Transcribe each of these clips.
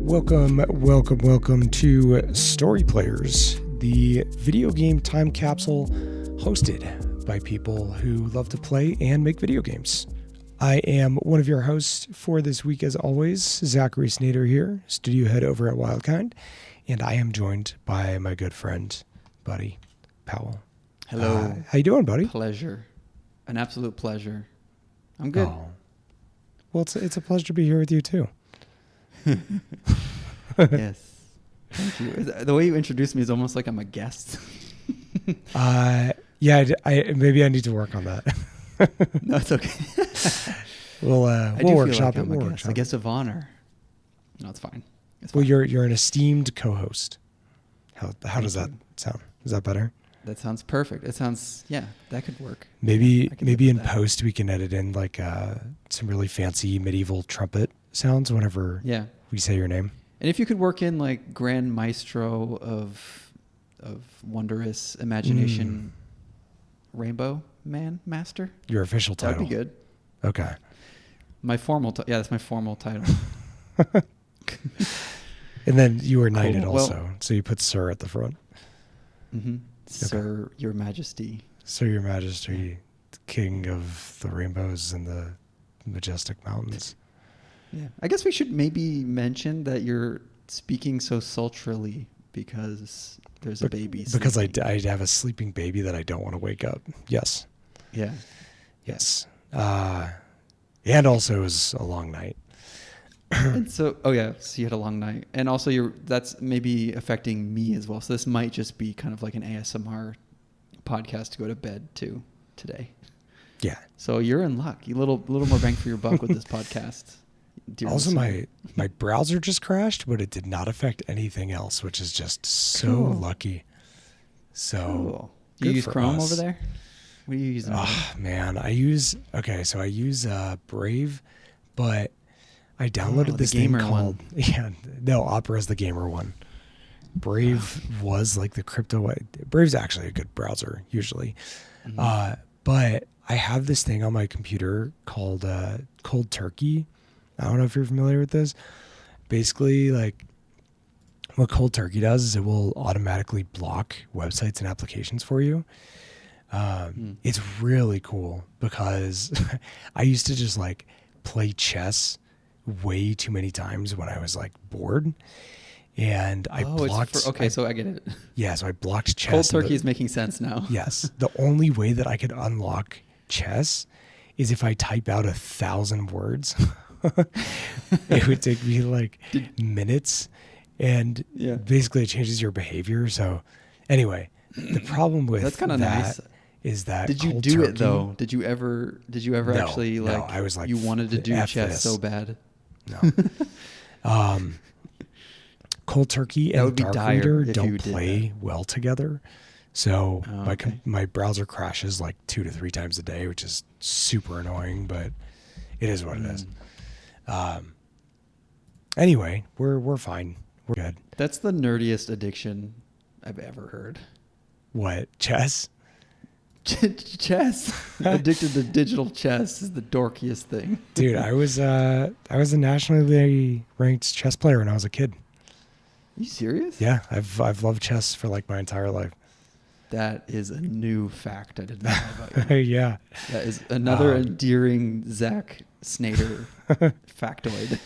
Welcome to Story Players, the video game time capsule hosted by people who love to play and make video games. I am one of your hosts for this week, as always, Zachary Snader here, studio head over at Wildkind, and I am joined by my good friend, buddy, Powell. Hello. How you doing, buddy? Pleasure. An absolute pleasure. I'm good. Oh. Well, it's a pleasure to be here with you, too. Yes. Thank you. The way you introduced me is almost like I'm a guest. Yeah, maybe I need to work on that. No, it's okay. We'll workshop like it. I'm a guest of honor. No, it's fine. Well, you're an esteemed co-host. How does that sound? Is that better? That sounds perfect. It sounds, that could work. Maybe in post we can edit in like some really fancy medieval trumpet sounds whenever we say your name. And if you could work in like Grand Maestro of wondrous imagination, Rainbow Man Master. Your official title. That'd be good. Okay. My formal that's my formal title. And then you were knighted Cool. also, so you put Sir at the front. Mm-hmm. Okay. Sir, Your Majesty. Sir, Your Majesty, King of the rainbows and the majestic mountains. Yeah, I guess we should maybe mention that you're speaking so sultrily because there's a baby. Because I have a sleeping baby that I don't want to wake up. Yes. Yeah. Yes. And also it was a long night. And so you had a long night, and also that's maybe affecting me as well. So this might just be kind of like an ASMR podcast to go to bed to today. Yeah. So you're in luck. You little more bang for your buck with this podcast. Also, my browser just crashed, but it did not affect anything else, which is just so lucky. So cool. You use Chrome over there? What are you using? Oh man, I use Brave, but I downloaded this thing called Opera's the gamer one. Brave was like the crypto. Brave's actually a good browser usually, but I have this thing on my computer called Cold Turkey. I don't know if you're familiar with this. Basically, like what Cold Turkey does is it will automatically block websites and applications for you. It's really cool because I used to just like play chess way too many times when I was like bored, and I blocked. So I get it. Yeah, so I blocked chess. Cold Turkey is making sense now. Yes, the only way that I could unlock chess is if I type out 1,000 words. It would take me like minutes, and basically it changes your behavior. So anyway, the problem with that's kind of nice. Is that did you Cold do Turkey, it though? Did you ever actually like? No, I was like, you wanted to do chess so bad. No. Cold Turkey and Dark Reader don't play well together. So my browser crashes like 2 to 3 times a day, which is super annoying, but it is what it is. Anyway, we're fine. We're good. That's the nerdiest addiction I've ever heard. What? Chess? Chess. Addicted to digital chess is the dorkiest thing. Dude, I was a nationally ranked chess player when I was a kid. Are you serious? Yeah, I've loved chess for like my entire life. That is a new fact I did not know about you. Yeah. That is another endearing Zach Snader factoid.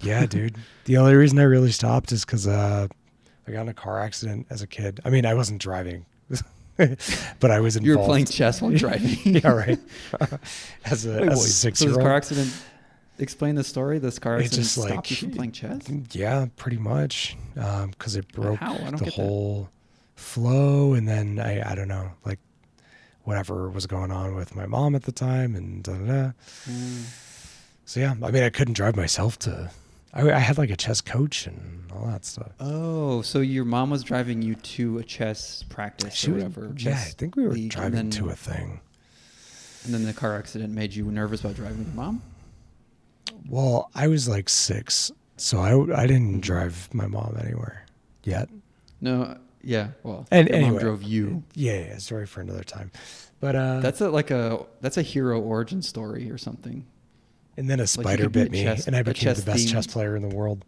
Yeah, dude. The only reason I really stopped is because I got in a car accident as a kid. I mean, I wasn't driving, but I was involved. You were playing chess while driving. Yeah, right. As a 6-year-old. So this car accident, explain the story. This car accident stopped you from playing chess? Yeah, pretty much. Because it broke the whole flow, and then I don't know, like whatever was going on with my mom at the time, and so yeah, I mean, I couldn't drive myself I had like a chess coach and all that stuff. Oh, so your mom was driving you to a chess practice or whatever? Yeah, I think we were driving to a thing. And then the car accident made you nervous about driving with your mom? Well, I was like 6, so I didn't drive my mom anywhere yet. No, yeah, well, and your anyway, mom drove you. Yeah, story for another time. But that's a hero origin story or something. And then a spider bit me, and I became the best chess player in the world.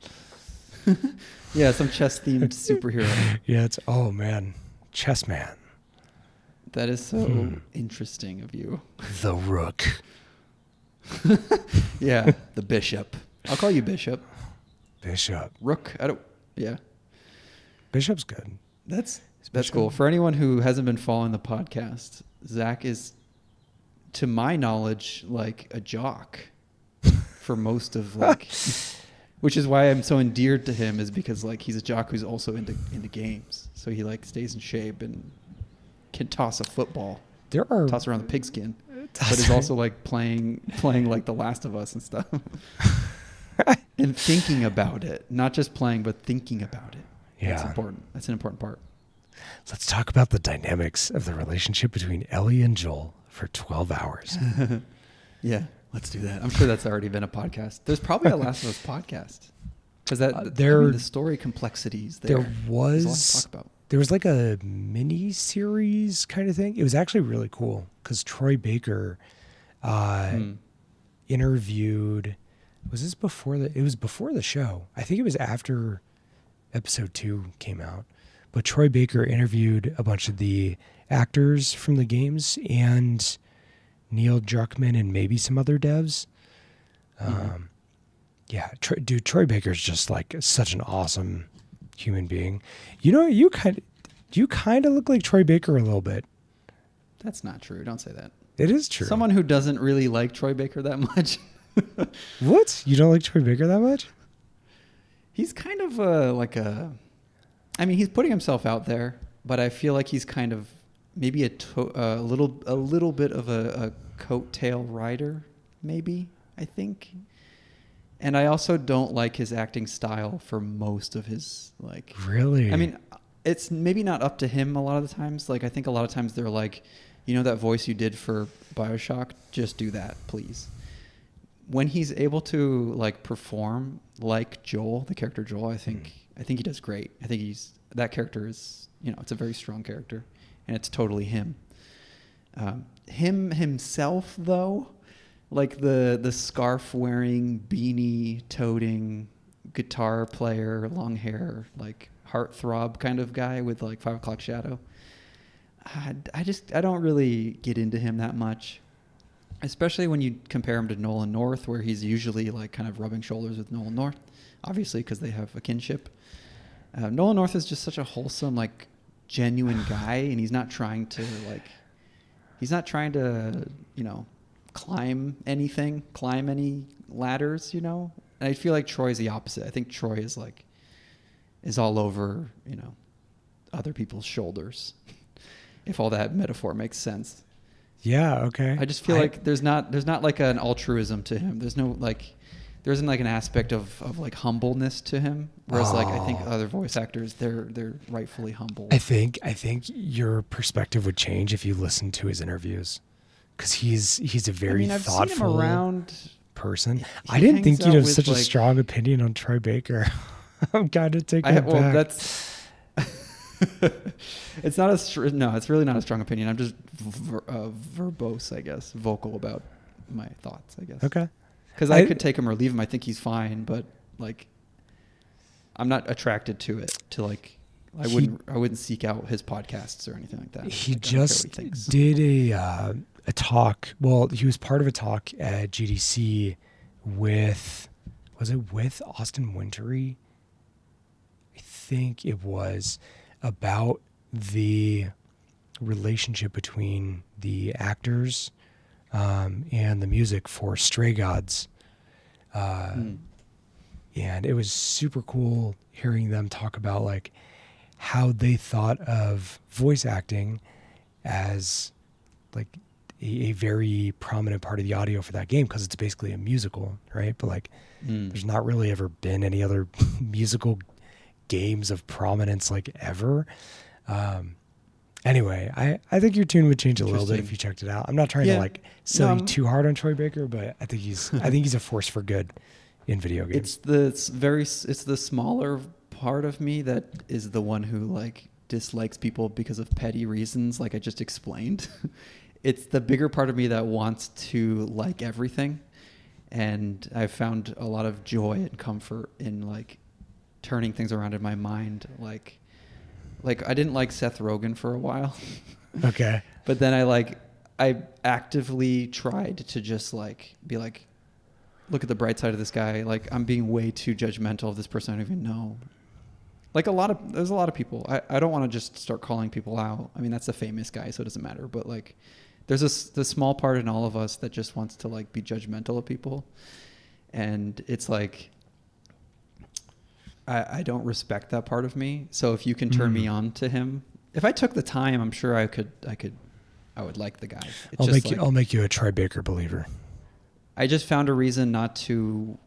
Yeah, some chess themed superhero. Yeah, it's oh man, chess man. That is so interesting of you. The rook. Yeah, the bishop. I'll call you bishop. Bishop. Rook. I don't. Yeah. Bishop's good. That's cool. For anyone who hasn't been following the podcast, Zach is, to my knowledge, like a jock for most of like, which is why I'm so endeared to him, is because like he's a jock who's also into games. So he like stays in shape and can toss a football. Toss around the pigskin, but is also like playing like The Last of Us and stuff. And thinking about it, not just playing, but thinking about it. Yeah. That's important. That's an important part. Let's talk about the dynamics of the relationship between Ellie and Joel for 12 hours. Yeah, let's do that. I'm sure that's already been a podcast. There's probably a Last of Us podcast. Because the story complexities there was a lot to talk about. There was like a mini series kind of thing. It was actually really cool because Troy Baker interviewed. Was this before it was before the show? I think it was after episode 2 came out. But Troy Baker interviewed a bunch of the actors from the games and Neil Druckmann and maybe some other devs. Yeah, Troy Baker's just like such an awesome human being. You know, you kind of look like Troy Baker a little bit. That's not true. Don't say that. It is true. Someone who doesn't really like Troy Baker that much. What? You don't like Troy Baker that much? He's kind of I mean, he's putting himself out there, but I feel like he's kind of maybe a little bit of a coattail rider, maybe, I think. And I also don't like his acting style for most of his like. Really? I mean, it's maybe not up to him a lot of the times. Like I think a lot of times they're like, you know, that voice you did for BioShock, just do that, please. When he's able to like perform like Joel, the character Joel, I think he does great. I think that character is, you know, it's a very strong character, and it's totally him. Him himself, though, like the scarf wearing, beanie toting, guitar player, long hair, like heartthrob kind of guy with like 5 o'clock shadow. I don't really get into him that much. Especially when you compare him to Nolan North, where he's usually like kind of rubbing shoulders with Nolan North, obviously because they have a kinship. Nolan North is just such a wholesome, like genuine guy, and he's not trying to, you know, climb any ladders, you know. And I feel like Troy's the opposite. I think Troy is all over, you know, other people's shoulders, if all that metaphor makes sense. Yeah. Okay. I just feel like there's not like an altruism to him. There isn't like an aspect of like humbleness to him. Whereas like I think other voice actors, they're rightfully humble. I think your perspective would change if you listened to his interviews, because he's a very thoughtful I've seen him around person. I didn't think you'd have such a strong opinion on Troy Baker. I'm kind of taking it back. Well, that's. It's not it's really not a strong opinion. I'm just verbose, I guess, vocal about my thoughts, I guess. Okay. Because I could take him or leave him. I think he's fine, but like, I'm not attracted to it. To like, I wouldn't seek out his podcasts or anything like that. He just did a talk. Well, he was part of a talk at GDC with Austin Wintory? I think it was, about the relationship between the actors and the music for Stray Gods. And it was super cool hearing them talk about like how they thought of voice acting as like a very prominent part of the audio for that game, because it's basically a musical, right? But like there's not really ever been any other musical games of prominence like ever. Anyway, I think your tune would change a little bit if you checked it out. I'm not trying to like sell you too hard on Troy Baker, but I think he's a force for good in video games. It's the smaller part of me that is the one who like dislikes people because of petty reasons, like I just explained. It's the bigger part of me that wants to like everything, and I've found a lot of joy and comfort in like turning things around in my mind. Like I didn't like Seth Rogen for a while. Okay. But then I actively tried to just like be like, look at the bright side of this guy. Like, I'm being way too judgmental of this person I don't even know. Like there's a lot of people. I don't want to just start calling people out. I mean, that's a famous guy, so it doesn't matter. But like, there's this small part in all of us that just wants to like be judgmental of people. And it's like, I don't respect that part of me. So if you can turn me on to him, if I took the time, I'm sure I would like the guy. I'll make you a Troy Baker believer. I just found a reason not to,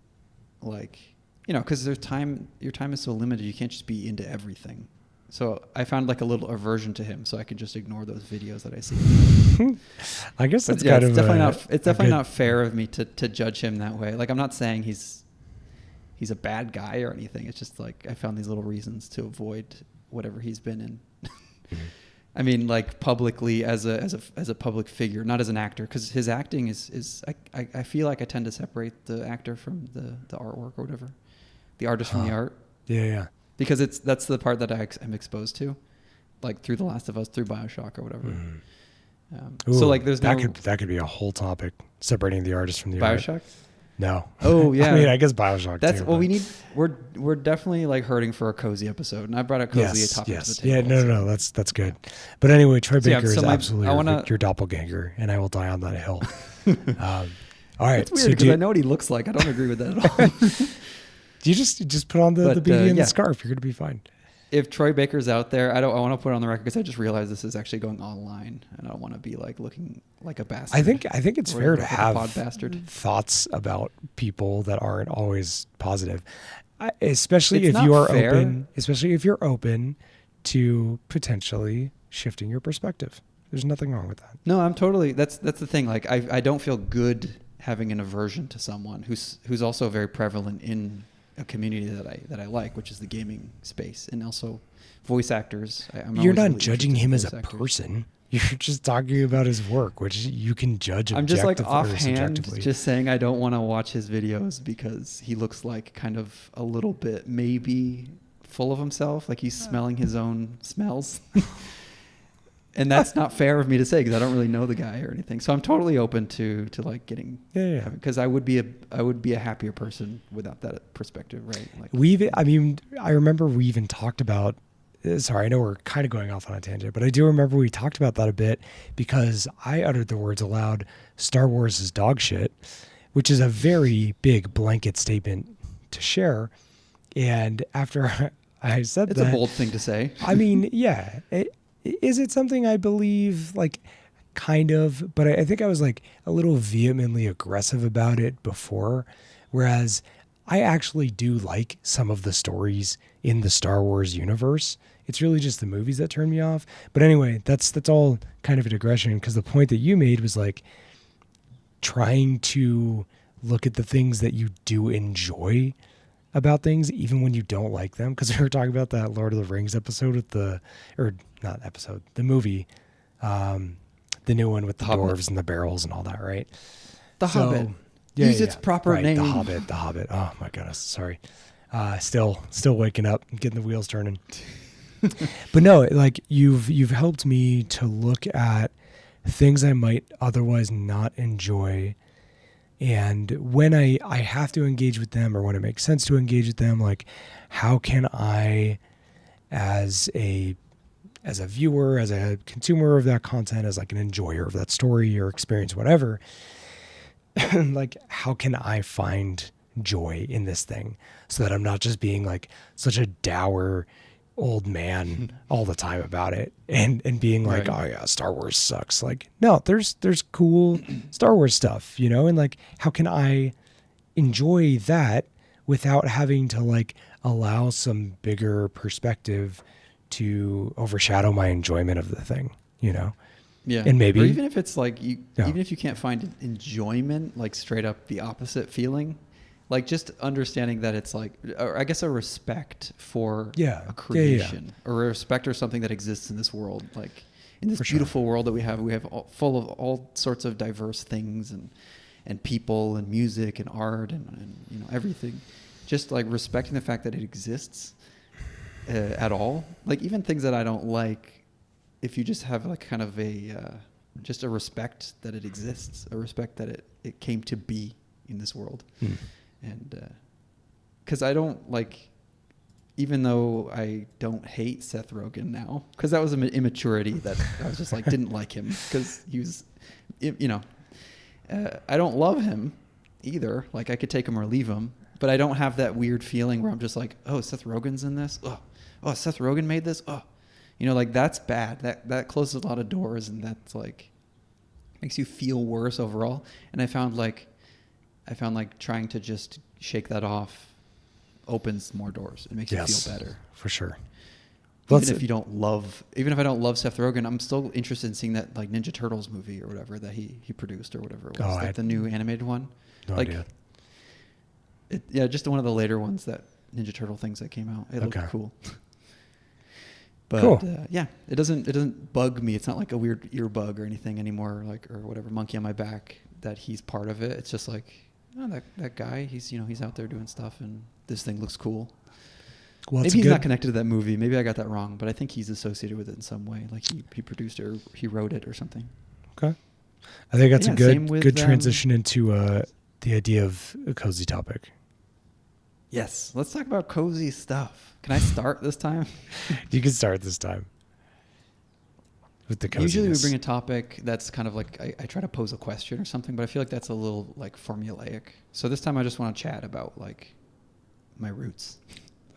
like, you know, because your time is so limited. You can't just be into everything. So I found like a little aversion to him, so I could just ignore those videos that I see. I guess that's kind of it's definitely not fair of me to judge him that way. Like, I'm not saying he's a bad guy or anything. It's just like I found these little reasons to avoid whatever he's been in. I mean, like publicly as a public figure, not as an actor, because his acting is I feel like I tend to separate the actor from the artwork or whatever, the artist from the art. Yeah. Because that's the part that I am exposed to, like through The Last of Us, through BioShock or whatever. So like, there's that could be a whole topic, separating the artist from the art. BioShock. No. Oh yeah. I mean, I guess BioShock. That's too, what we need. We're definitely like hurting for a cozy episode, and I brought a cozy topic to the table. Yeah, no, that's good. But anyway, Troy Baker is absolutely your doppelganger, and I will die on that hill. All right. It's weird because I know what he looks like. I don't agree with that at all. You just put on the beanie and the scarf. You're gonna be fine. If Troy Baker's out there, I want to put it on the record because I just realized this is actually going online, and I don't want to be like looking like a bastard. I think it's fair to have bastard thoughts about people that aren't always positive, especially if you are open. Especially if you're open to potentially shifting your perspective. There's nothing wrong with that. No, I'm totally. That's the thing. Like, I don't feel good having an aversion to someone who's also very prevalent in a community that I like, which is the gaming space, and also voice actors. You're not judging him as a person. You're just talking about his work, which you can judge objectively. I'm just like offhand just saying I don't want to watch his videos because he looks like kind of a little bit maybe full of himself, like he's smelling his own smells. And that's not fair of me to say because I don't really know the guy or anything. So I'm totally open to like getting, because I would be a happier person without that perspective, right? Like, I remember we even talked about. Sorry, I know we're kind of going off on a tangent, but I do remember we talked about that a bit because I uttered the words aloud, "Star Wars is dog shit," which is a very big blanket statement to share. And after I said it's a bold thing to say. I mean, yeah. Is it something I believe, like, kind of, but I think I was like a little vehemently aggressive about it before, whereas I actually do like some of the stories in the Star Wars universe. It's really just the movies that turn me off. But anyway, that's all kind of a digression, because the point that you made was like trying to look at the things that you do enjoy about things, even when you don't like them. Because we were talking about that Lord of the Rings episode with the movie, the new one with the dwarves and the barrels and all that, right? The Hobbit. Use its proper name. The Hobbit. Oh my goodness, sorry. Still waking up and getting the wheels turning. But no, like you've helped me to look at things I might otherwise not enjoy. And when I have to engage with them, or when it makes sense to engage with them, like how can I, as a viewer, as a consumer of that content, as like an enjoyer of that story or experience, whatever, like how can I find joy in this thing so that I'm not just being like such a dour old man all the time about it and being like, right. Oh yeah, Star Wars sucks. Like, no, there's cool Star Wars stuff, you know? And like, how can I enjoy that without having to like allow some bigger perspective to overshadow my enjoyment of the thing, you know? Yeah. And maybe, or even if it's like even if you can't find enjoyment, like straight up the opposite feeling, like just understanding that it's like, or I guess a respect for a creation, or a respect or something that exists in this world, like in this beautiful world that we have full of all sorts of diverse things and people and music and art and you know, everything. just like respecting the fact that it exists at all. Like even things that I don't like, if you just have like kind of just a respect that it exists, a respect that it came to be in this world. And because I don't like, even though I don't hate Seth Rogen now, because that was an immaturity that I was just like, didn't like him because he was, I don't love him either. Like I could take him or leave him, but I don't have that weird feeling where I'm just like, oh, Seth Rogen's in this. Oh, Seth Rogen made this. Oh, like that's bad. That closes a lot of doors, and that's like makes you feel worse overall. And I found like trying to just shake that off opens more doors. It makes you feel better. For sure. Even if I don't love Seth Rogen, I'm still interested in seeing that like Ninja Turtles movie or whatever that he produced or whatever it was. The new animated one. No idea. Just one of the later ones, that Ninja Turtle things that came out. It looked cool. But cool. It doesn't bug me. It's not like a weird ear bug or anything anymore, like, or whatever, monkey on my back that he's part of it. It's just like, oh, that guy, he's out there doing stuff, and this thing looks cool. Well, maybe he's not connected to that movie. Maybe I got that wrong, but I think he's associated with it in some way. Like he produced it or he wrote it or something. Okay. I think that's a good transition into the idea of a cozy topic. Yes. Let's talk about cozy stuff. Can I start this time? You can start this time. With the coziness. Usually we bring a topic that's kind of like, I try to pose a question or something, but I feel like that's a little like formulaic. So this time I just want to chat about like my roots.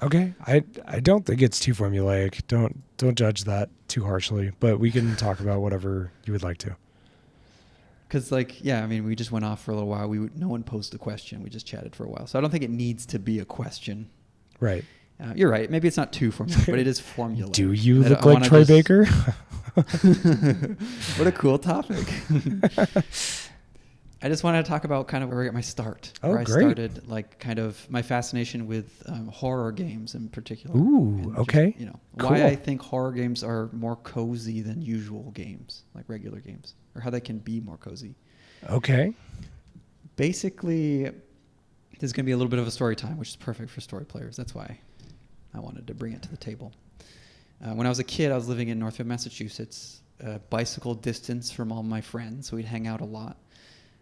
Okay. I don't think it's too formulaic. Don't judge that too harshly, but we can talk about whatever you would like to. Because we just went off for a little while. No one posed a question. We just chatted for a while. So I don't think it needs to be a question. Right. You're right. Maybe it's not too formulaic, but it is formulaic. Do you look like Troy Baker? What a cool topic. I just wanted to talk about kind of where I got my start. Oh, where great. I started like kind of my fascination with horror games in particular. Ooh, okay. Just, cool. Why I think horror games are more cozy than usual games, like regular games, or how they can be more cozy. Okay. Basically, this is going to be a little bit of a story time, which is perfect for story players. That's why I wanted to bring it to the table. When I was a kid, I was living in Northfield, Massachusetts, bicycle distance from all my friends, so we'd hang out a lot.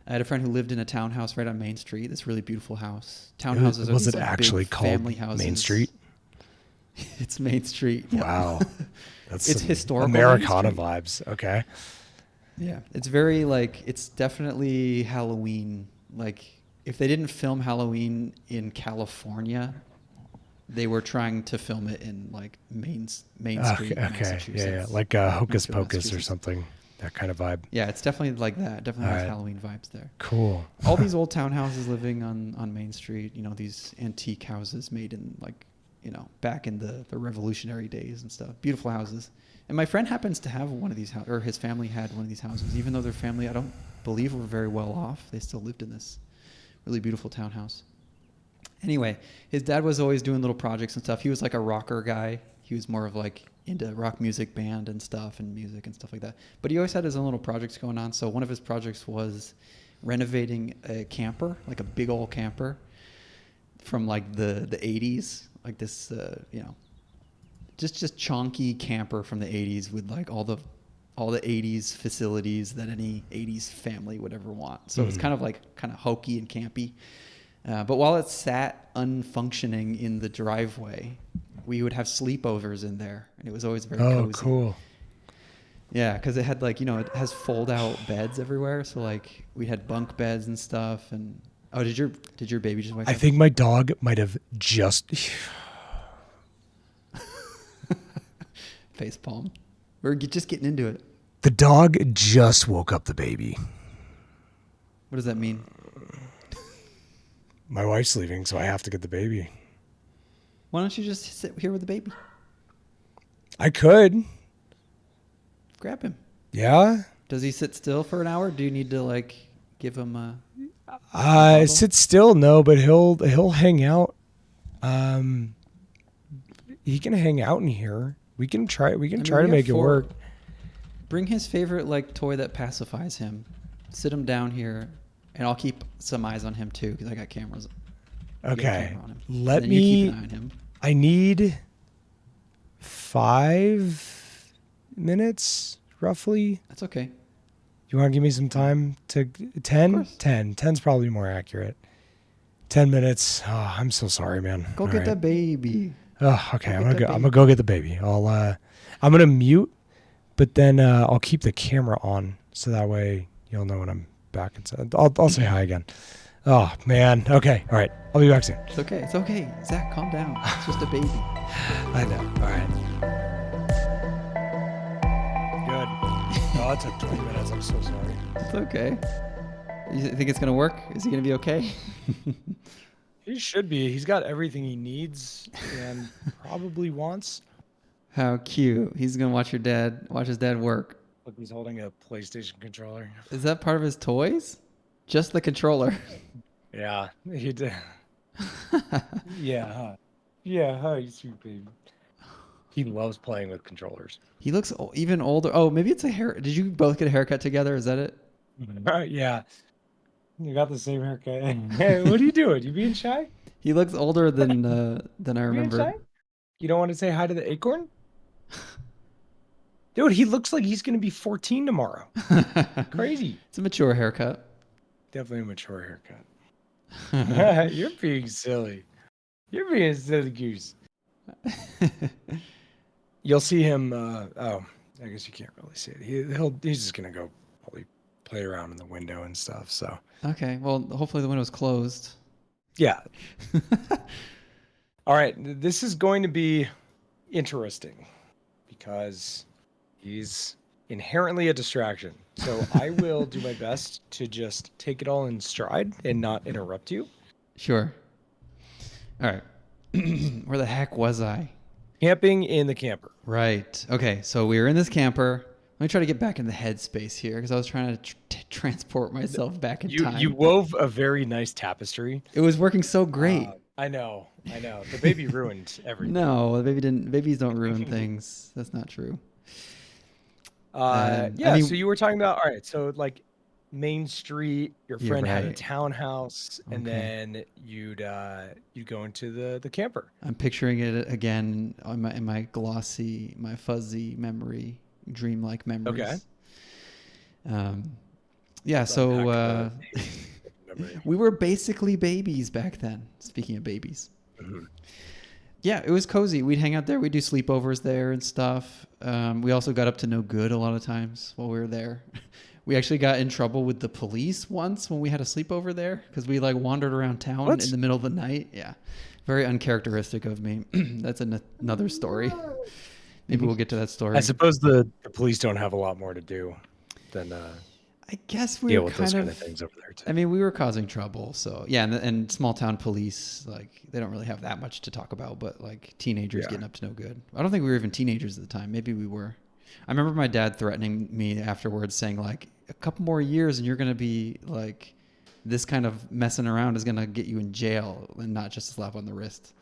I had a friend who lived in a townhouse right on Main Street, this really beautiful house. Townhouses was it actually called family houses. Main Street? It's Main Street. Yeah. Wow. It's historical Americana vibes. Okay. Yeah. It's very it's definitely Halloween. Like if they didn't film Halloween in California, they were trying to film it in like Main Street, Massachusetts. Yeah. Like Hocus Pocus or something. That kind of vibe. Yeah, it's definitely like that. Definitely has Halloween vibes there. Cool. All these old townhouses living on Main Street, these antique houses made in back in the Revolutionary days and stuff. Beautiful houses. And my friend happens to have one of these or his family had one of these houses, even though their family, I don't believe, were very well off. They still lived in this really beautiful townhouse. Anyway, his dad was always doing little projects and stuff. He was like a rocker guy. He was more of like into rock music band and stuff and music and stuff like that. But he always had his own little projects going on. So one of his projects was renovating a camper, like a big old camper from like the 80s, like this, just chunky camper from the 80s with like all the 80s facilities that any 80s family would ever want. So it's kind of hokey and campy. But while it sat unfunctioning in the driveway, we would have sleepovers in there, and it was always very cozy. Oh, cool. Yeah, because it had it has fold-out beds everywhere, so like we had bunk beds and stuff. And did your baby just wake up? I think my dog might have just facepalm. We're just getting into it. The dog just woke up the baby. What does that mean? My wife's leaving, so I have to get the baby. Why don't you just sit here with the baby? I could. Grab him. Yeah? Does he sit still for an hour? Do you need to give him a... Sit still, no, but he'll hang out. He can hang out in here. We can try to make it work. Bring his favorite toy that pacifies him. Sit him down here, and I'll keep some eyes on him too because I got cameras. You get a Okay. camera on him. Let and then you keep me. an eye on him. I need 5 minutes, roughly. That's okay. You want to give me some time to Of 10? course. 10. 10's probably more accurate. 10 minutes. Oh, I'm so sorry, man. Go All get right. that baby. Oh, okay. Go I'm get gonna that go. I'm baby. gonna go get the baby. I'm gonna mute, but then I'll keep the camera on so that way you'll know when I'm back inside. I'll say hi again. Oh man. Okay. All right. I'll be back soon. It's okay. It's okay. Zach, calm down. It's just a baby. I know. All right. Good. Oh, it took 20 minutes. I'm so sorry. It's okay. You think it's gonna work? Is he gonna be okay? He should be. He's got everything he needs and probably wants. How cute. He's gonna watch his dad work. Look, he's holding a PlayStation controller. Is that part of his toys? Just the controller. Yeah, he did. Yeah, huh? Yeah, huh? You sweet baby. He loves playing with controllers. He looks even older. Oh, maybe it's a hair. Did you both get a haircut together? Is that it? Yeah. You got the same haircut. Hey, what are you doing? You being shy? He looks older than I Being remember. shy? You don't want to say hi to the acorn? Dude, he looks like he's going to be 14 tomorrow. Crazy. It's a mature haircut. Definitely a mature haircut. You're being silly. You're being silly goose. You'll see him. Oh, I guess you can't really see it. He's just going to go probably play around in the window and stuff. So. Okay. Well, hopefully the window's closed. Yeah. All right. This is going to be interesting because he's inherently a distraction. So I will do my best to just take it all in stride and not interrupt you. Sure. All right. Where the heck was I? Camping in the camper. Right. Okay. So we were in this camper. Let me try to get back in the headspace here because I was trying to transport myself back in time. You wove a very nice tapestry. It was working so great. I know. The baby ruined everything. No, the baby didn't. Babies don't ruin things. That's not true. Yeah. I mean, so you were talking about, all right. So like Main Street, your friend had a townhouse, and then you'd go into the camper. I'm picturing it again in my glossy, my fuzzy memory, dreamlike memories. Okay. Yeah. So we were basically babies back then. Speaking of babies. Mm-hmm. Yeah, it was cozy. We'd hang out there. We'd do sleepovers there and stuff. We also got up to no good a lot of times while we were there. We actually got in trouble with the police once when we had a sleepover there because we like wandered around town in the middle of the night. Yeah, very uncharacteristic of me. That's another story. Maybe we'll get to that story. I suppose the police don't have a lot more to do than I guess we deal were with those kind of things over there too. I mean, we were causing trouble, so yeah. And small town police, like they don't really have that much to talk about, but like teenagers getting up to no good. I don't think we were even teenagers at the time. Maybe we were. I remember my dad threatening me afterwards, saying like, "A couple more years and you're gonna be like, this kind of messing around is gonna get you in jail and not just a slap on the wrist."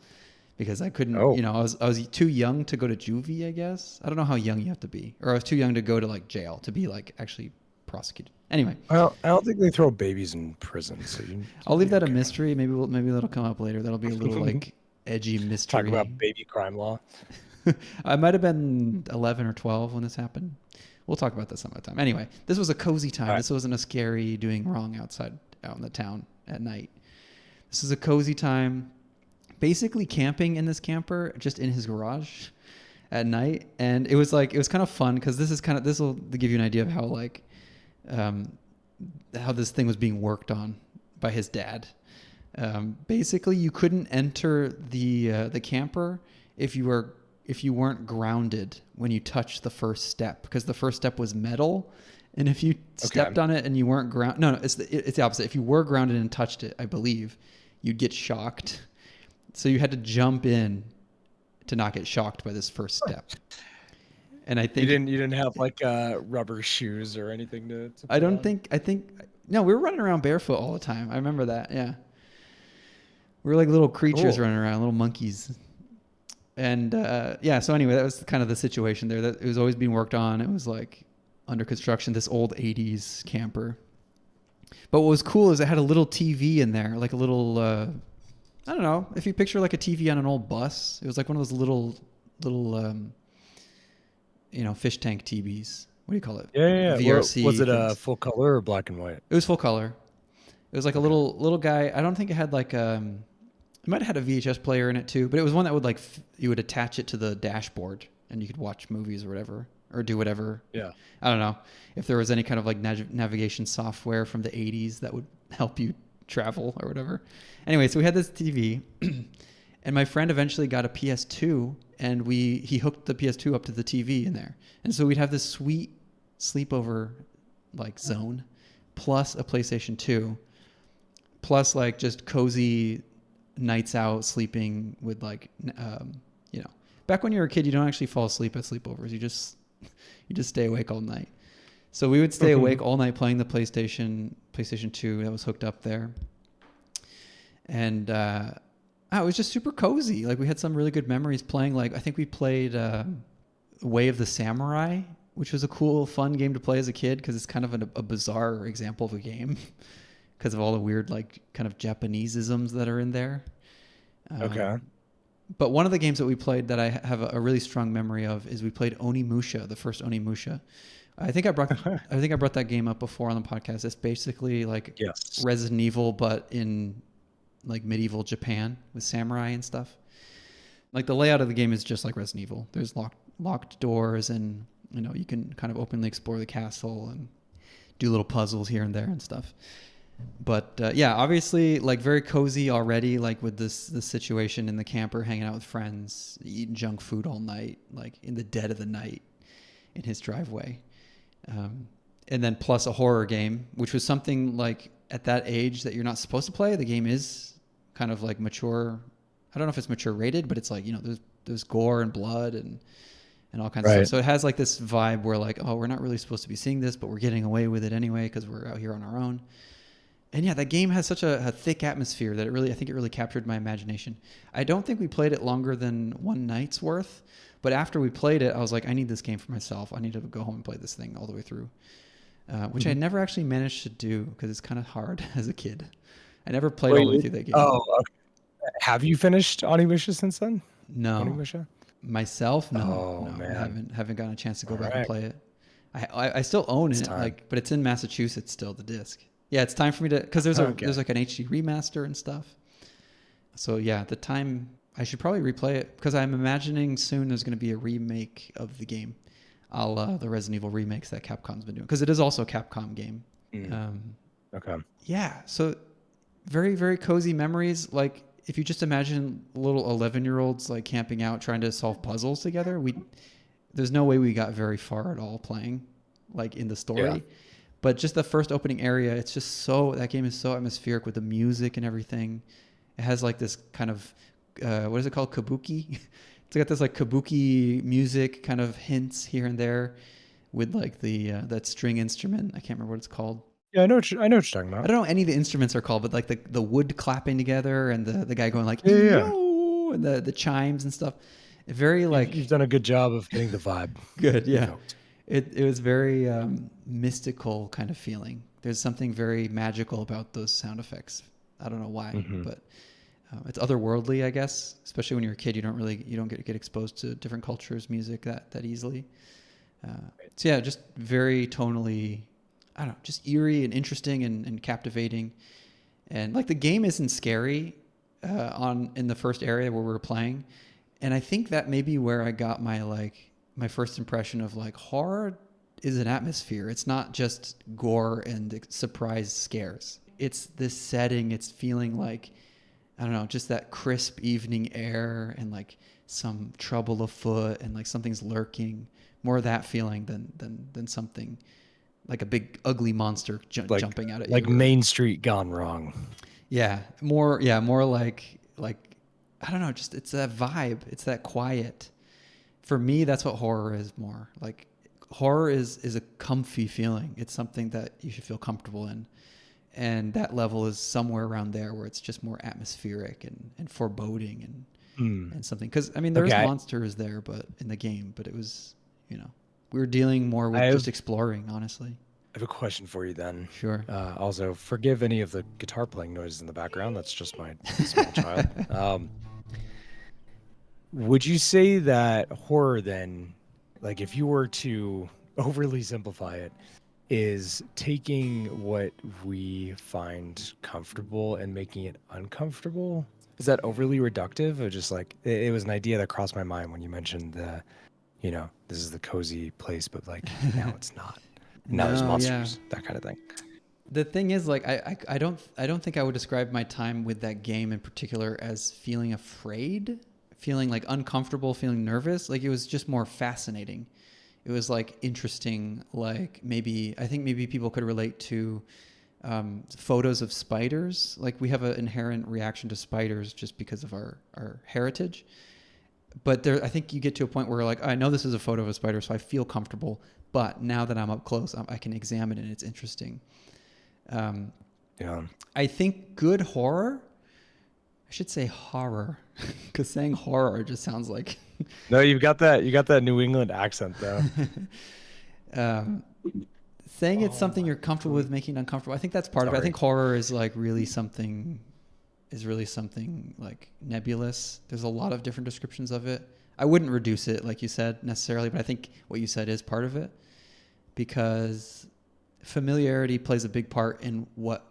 Because I couldn't, I was too young to go to juvie, I guess. I don't know how young you have to be, or I was too young to go to like jail to be like actually prosecuted. Anyway, well, I don't think they throw babies in prison, so I'll leave that a mystery. Maybe that'll come up later. That'll be a little like edgy mystery. Talk about baby crime law. I might have been 11 or 12 when this happened. We'll talk about this some other time. Anyway, this was a cozy time. Right. This wasn't a scary doing wrong out in the town at night. This is a cozy time. Basically camping in this camper, just in his garage at night. And it was kind of fun because this will give you an idea of how like, how this thing was being worked on by his dad. Basically you couldn't enter the camper if you weren't grounded when you touched the first step, because the first step was metal. And if you stepped on it and you weren't it's the opposite. If you were grounded and touched it, I believe you'd get shocked. So you had to jump in to not get shocked by this first step. And I think you didn't have like rubber shoes or anything to no, we were running around barefoot all the time. I remember that. Yeah. We were like little creatures running around, little monkeys. And so anyway, that was kind of the situation there. That it was always being worked on. It was like under construction, this old 80s camper. But what was cool is it had a little TV in there, like a little I don't know. If you picture like a TV on an old bus, it was like one of those little, fish tank TVs. What do you call it? Yeah. Was VRC it a things. full color or black and white? It was full color. It was like a Okay. little guy. I don't think it had like it might have had a VHS player in it too, but it was one that would like you would attach it to the dashboard and you could watch movies or whatever or do whatever. Yeah. I don't know if there was any kind of like navigation software from the 80s that would help you travel or whatever. Anyway, so we had this TV and my friend eventually got a PS2 and he hooked the PS2 up to the TV in there. And so we'd have this sweet sleepover like zone plus a PlayStation 2 plus like just cozy nights out sleeping with like back when you were a kid you don't actually fall asleep at sleepovers, you just stay awake all night. So we would stay awake all night playing the PlayStation 2 that was hooked up there, and it was just super cozy. Like we had some really good memories playing. Like I think we played Way of the Samurai, which was a cool fun game to play as a kid because it's kind of a bizarre example of a game because of all the weird like kind of Japaneseisms that are in there. Okay. But one of the games that we played that I have a really strong memory of is we played Onimusha, the first Onimusha. I think I brought that game up before on the podcast. It's basically like Resident Evil, but in like medieval Japan with samurai and stuff. Like the layout of the game is just like Resident Evil. There's locked doors, and you can kind of openly explore the castle and do little puzzles here and there and stuff. But obviously like very cozy already, like with this situation in the camper, hanging out with friends, eating junk food all night, like in the dead of the night in his driveway. And then plus a horror game, which was something like at that age that you're not supposed to play. The game is kind of like mature. I don't know if it's mature rated, but it's like, there's gore and blood and all kinds of stuff. So it has like this vibe where like, oh, we're not really supposed to be seeing this, but we're getting away with it anyway because we're out here on our own. And yeah, that game has such a thick atmosphere that I think it really captured my imagination. I don't think we played it longer than one night's worth, but after we played it, I was like, I need this game for myself. I need to go home and play this thing all the way through, which I never actually managed to do because it's kind of hard as a kid. I never played all the way through that game. Oh, okay. Have you finished Onimusha since then? No. Onimusha? Myself? No. Man. I haven't gotten a chance to go back and play it. I still own it, but it's in Massachusetts still, the disc. Yeah, it's time for me to, because there's like an HD remaster and stuff. So yeah, at the time I should probably replay it because I'm imagining soon there's going to be a remake of the game, a la the Resident Evil remakes that Capcom's been doing, because it is also a Capcom game. Okay. Yeah, so very, very cozy memories. Like if you just imagine little 11-year-olds like camping out trying to solve puzzles together, there's no way we got very far at all playing like in the story. Yeah. But just the first opening area, it's just that game is so atmospheric with the music and everything. It has like this kind of, what is it called? Kabuki? It's got this like kabuki music kind of hints here and there with like that string instrument. I can't remember what it's called. Yeah, I know what you're talking about. I don't know what any of the instruments are called, but like the wood clapping together and the guy going like, yeah. And the chimes and stuff. Very like... You've done a good job of getting the vibe. Good, yeah. It was very mystical kind of feeling. There's something very magical about those sound effects. I don't know why, but it's otherworldly, I guess. Especially when you're a kid, you don't get exposed to different cultures, music that easily. So yeah, just very tonally, I don't know, just eerie and interesting and captivating. And like the game isn't scary in the first area where we were playing, and I think that may be where I got my first impression of like horror is an atmosphere. It's not just gore and surprise scares. It's this setting. It's feeling like, I don't know, just that crisp evening air and like some trouble afoot and like something's lurking. More of that feeling than something like a big ugly monster jumping out at you. Like Main Street gone wrong. Yeah, more like I don't know, just it's that vibe. It's that quiet. For me, that's what horror is more. Like horror is a comfy feeling. It's something that you should feel comfortable in. And that level is somewhere around there where it's just more atmospheric and foreboding and something. Because, I mean, there's monsters there but in the game, but it was, we were dealing more with just exploring, honestly. have a question for you then. Sure. Also, forgive any of the guitar playing noises in the background. That's just my small child. Would you say that horror then, like if you were to overly simplify it, is taking what we find comfortable and making it uncomfortable? Is that overly reductive, or just like it was an idea that crossed my mind when you mentioned this is the cozy place, but like now it's not. Now there's monsters, that kind of thing. The thing is, like, I don't think I would describe my time with that game in particular as feeling afraid, feeling like uncomfortable, feeling nervous. Like, it was just more fascinating. It was like interesting. Like, I think maybe people could relate to photos of spiders. Like, we have an inherent reaction to spiders just because of our heritage. But I think you get to a point where like, I know this is a photo of a spider, so I feel comfortable. But now that I'm up close, I can examine it, and it's interesting. I think good horror, I should say horror, because saying horror just sounds like... No, you got that New England accent though. Saying it's something you're comfortable with making uncomfortable, I think that's part of it. I think horror is like really something like nebulous. There's a lot of different descriptions of it. I wouldn't reduce it, like you said, necessarily, but I think what you said is part of it, because familiarity plays a big part in what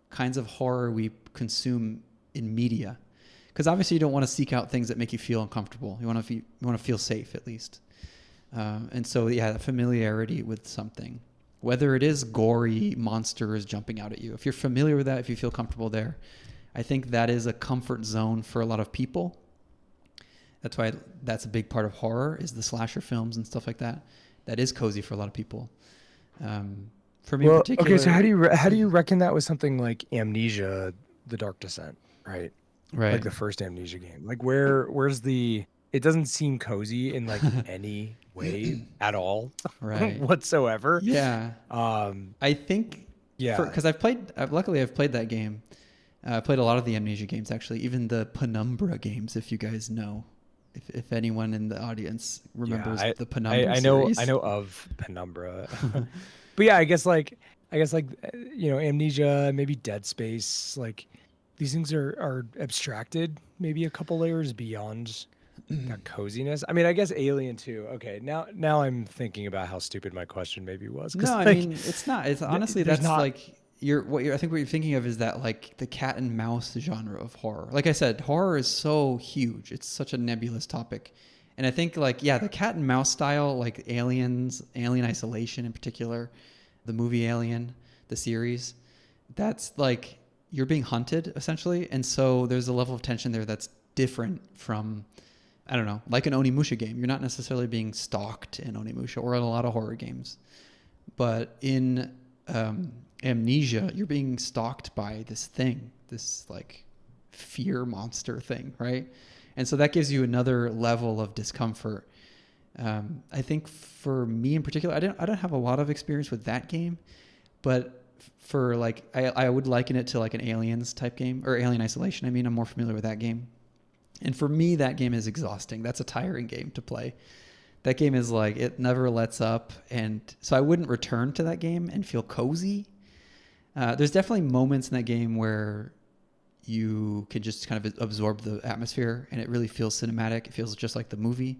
kinds of horror we consume in media. Because obviously you don't want to seek out things that make you feel uncomfortable. You want to feel safe, at least. And so, yeah, familiarity with something, whether it is gory monsters jumping out at you. If you're familiar with that, if you feel comfortable there, I think that is a comfort zone for a lot of people. That's why that's a big part of horror, is the slasher films and stuff like that. That is cozy for a lot of people. For me in particular... Okay, so how do you reckon that with something like Amnesia, The Dark Descent, right? Right. Like the first Amnesia game. Like where's the... It doesn't seem cozy in like any way at all, right, whatsoever. Yeah. I think... Yeah. Because luckily I've played that game. I played a lot of the Amnesia games, actually, even the Penumbra games, if you guys know. If anyone in the audience remembers the Penumbra series. I know of Penumbra. But yeah, I guess like Amnesia, maybe Dead Space, like these things are abstracted maybe a couple layers beyond that coziness. I mean, I guess Alien too. Okay, now I'm thinking about how stupid my question maybe was. No, I mean, it's not. It's honestly, that's not, like I think what you're thinking of is that like the cat and mouse genre of horror. Like I said, horror is so huge. It's such a nebulous topic. And I think like, yeah, the cat and mouse style, like Alien Isolation in particular, the movie Alien, the series, that's like you're being hunted essentially. And so there's a level of tension there that's different from, I don't know, like an Onimusha game. You're not necessarily being stalked in Onimusha or in a lot of horror games. But in Amnesia, you're being stalked by this thing, this like fear monster thing, right? And so that gives you another level of discomfort. I think for me in particular, I don't have a lot of experience with that game, but for like, I would liken it to like an Aliens type game, or Alien Isolation. I mean, I'm more familiar with that game. And for me, that game is exhausting. That's a tiring game to play. That game is like, it never lets up. And so I wouldn't return to that game and feel cozy. There's definitely moments in that game where you can just kind of absorb the atmosphere and it really feels cinematic. It feels just like the movie,